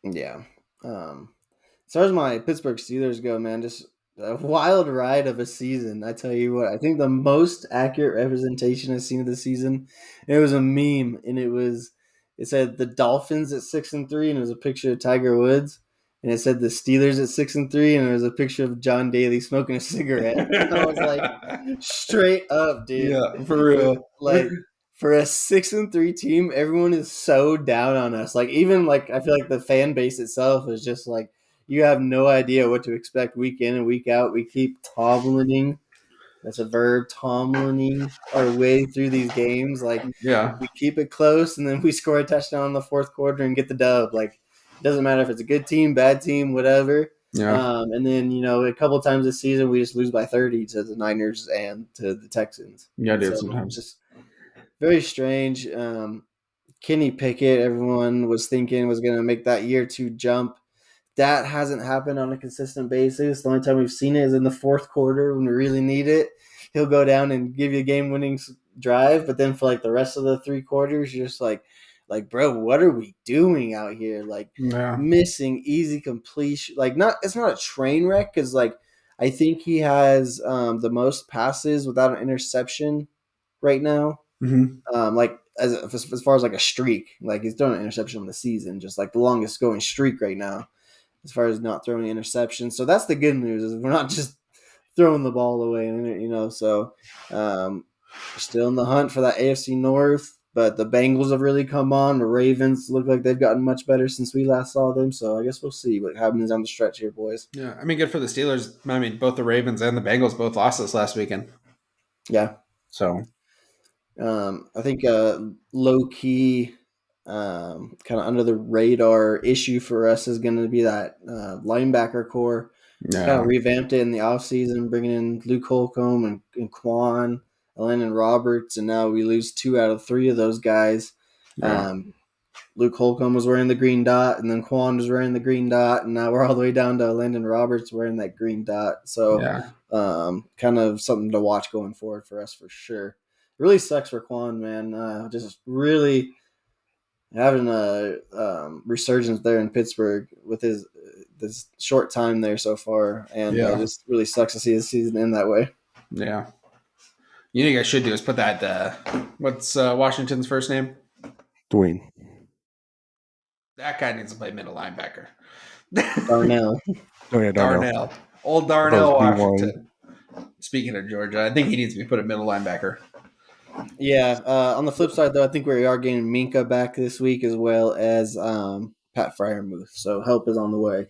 S3: Yeah. As far as my Pittsburgh Steelers go, man, just a wild ride of a season. I tell you what, I think the most accurate representation I've seen of the season, it was a meme, and it said the Dolphins at 6-3, and it was a picture of Tiger Woods, and it said the Steelers at 6-3, and it was a picture of John Daly smoking a cigarette. And I was like, straight up, dude.
S2: Yeah, for real.
S3: Like for a 6-3 team, everyone is so down on us. Like even like I feel like the fan base itself is just like you have no idea what to expect week in and week out. We keep Tomlining. That's a verb, Tomlining our way through these games. Like
S2: yeah,
S3: we keep it close and then we score a touchdown in the 4th quarter and get the dub. Like it doesn't matter if it's a good team, bad team, whatever.
S2: yeah.
S3: And then, a couple times this season we just lose by 30 to the Niners and to the Texans.
S2: Yeah, dude,
S3: so
S2: sometimes.
S3: Just very strange. Kenny Pickett, everyone was thinking was going to make that year 2 jump. That hasn't happened on a consistent basis. The only time we've seen it is in the 4th quarter when we really need it. He'll go down and give you a game-winning drive, but then for like the rest of the 3 quarters, you're just like, bro, what are we doing out here? Like missing easy completion. Like it's not a train wreck because like I think he has the most passes without an interception right now.
S2: Mm-hmm.
S3: Like as far as like a streak, like he's done an interception in the season, just like the longest going streak right now. as far as not throwing interceptions. So that's the good news, is we're not just throwing the ball away, so we're still in the hunt for that AFC North, but the Bengals have really come on. The Ravens look like they've gotten much better since we last saw them, so I guess we'll see what happens down the stretch here, boys.
S2: Yeah, I mean, good for the Steelers. I mean, both the Ravens and the Bengals both lost this last weekend.
S3: Yeah.
S2: So
S3: I think low key, kind of under the radar issue for us is going to be that linebacker core. Kind of revamped it in the offseason, bringing in Luke Holcomb and Quan, Landon Roberts, and now we lose 2 out of 3 of those guys. Luke Holcomb was wearing the green dot, and then Quan was wearing the green dot, and now we're all the way down to Landon Roberts wearing that green dot. So kind of something to watch going forward for us for sure. It really sucks for Quan, man. Just really having a resurgence there in Pittsburgh with his this short time there so far, and just really sucks to see his season end that way.
S2: Yeah. You know, you guys should do is put that. What's Washington's first name?
S1: Dwayne.
S2: That guy needs to play middle linebacker.
S3: Darnell.
S1: Oh yeah,
S2: Darnell. Old Darnell Washington. Speaking of Georgia, I think he needs to be put at middle linebacker.
S3: Yeah. On the flip side, though, I think we are getting Minka back this week as well as Pat Fryermuth. So help is on the way.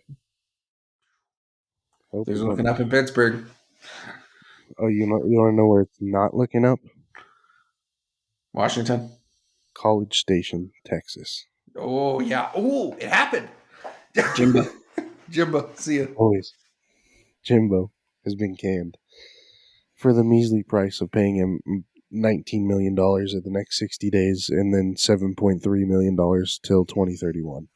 S2: He's looking up in Pittsburgh.
S1: Oh, you want to know where it's not looking up?
S2: Washington.
S1: College Station, Texas.
S2: Oh, yeah. Oh, it happened. Jimbo, see ya.
S1: Always. Jimbo has been canned for the measly price of paying him $19 million at the next 60 days and then $7.3 million till 2031.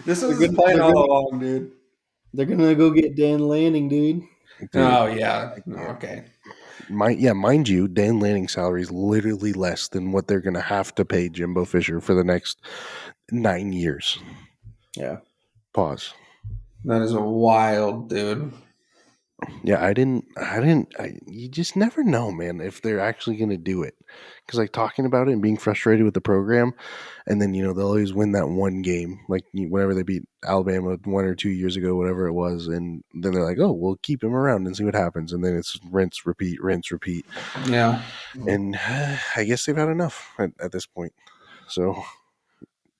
S2: This was a good plan all along, dude.
S3: They're going to go get Dan Lanning, dude.
S2: Oh, yeah. Okay.
S1: Mind you, Dan Lanning's salary is literally less than what they're going to have to pay Jimbo Fisher for the next 9 years.
S3: Yeah.
S1: Pause.
S2: That is a wild, dude.
S1: Yeah, you just never know, man, if they're actually going to do it. Because, like, talking about it and being frustrated with the program, and then, they'll always win that one game, like, whenever they beat Alabama 1 or 2 years ago, whatever it was, and then they're like, oh, we'll keep him around and see what happens, and then it's rinse, repeat.
S2: Yeah.
S1: And I guess they've had enough at this point, so...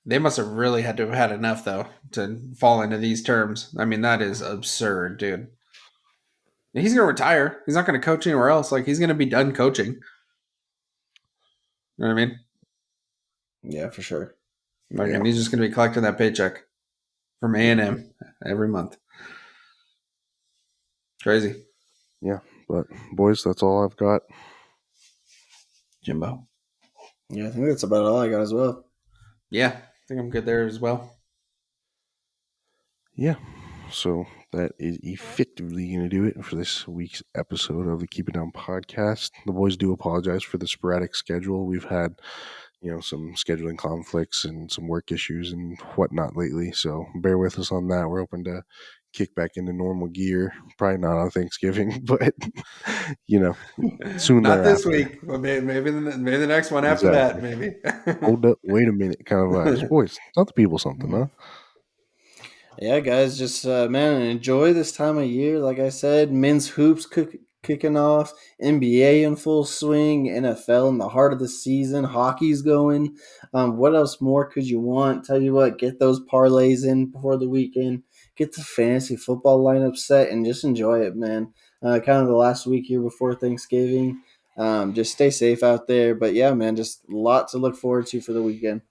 S2: They must have really had to have had enough, though, to fall into these terms. I mean, that is absurd, dude. He's going to retire. He's not going to coach anywhere else. Like, he's going to be done coaching. You know what I mean?
S3: Yeah, for sure.
S2: Like, and he's just going to be collecting that paycheck from A&M every month. Crazy.
S1: Yeah, but boys, that's all I've got.
S2: Jimbo.
S3: Yeah, I think that's about all I got as well.
S2: Yeah, I think I'm good there as well.
S1: Yeah, so that is effectively going to do it for this week's episode of the Keep It Down podcast. The boys do apologize for the sporadic schedule. We've had, some scheduling conflicts and some work issues and whatnot lately, so bear with us on that. We're hoping to kick back into normal gear. Probably not on Thanksgiving, but, soon
S2: Not this
S1: thereafter.
S2: week, but maybe the next one after that, maybe.
S1: Hold up, wait a minute, kind of vibes. Boys, tell the people something, huh?
S3: Yeah, guys, just, man, enjoy this time of year. Like I said, men's hoops kicking off, NBA in full swing, NFL in the heart of the season, hockey's going. What else more could you want? Tell you what, get those parlays in before the weekend. Get the fantasy football lineup set and just enjoy it, man. Kind of the last week here before Thanksgiving. Just stay safe out there. But yeah, man, just a lot to look forward to for the weekend.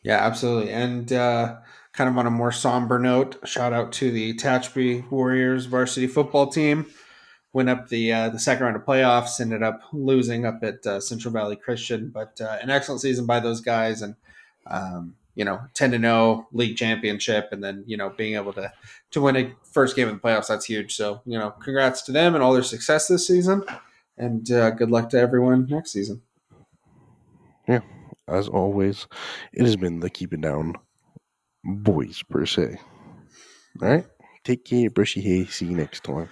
S2: Yeah, absolutely. And kind of on a more somber note, shout out to the Tehachapi Warriors varsity football team. Went up the second round of playoffs, ended up losing up at Central Valley Christian, but an excellent season by those guys, and 10-0 league championship, and then being able to win a first game of the playoffs, that's huge. So congrats to them and all their success this season, and good luck to everyone next season.
S1: Yeah, as always, it has been the Keep It Down boys per se. All right, take care, brushy hay. See you next time.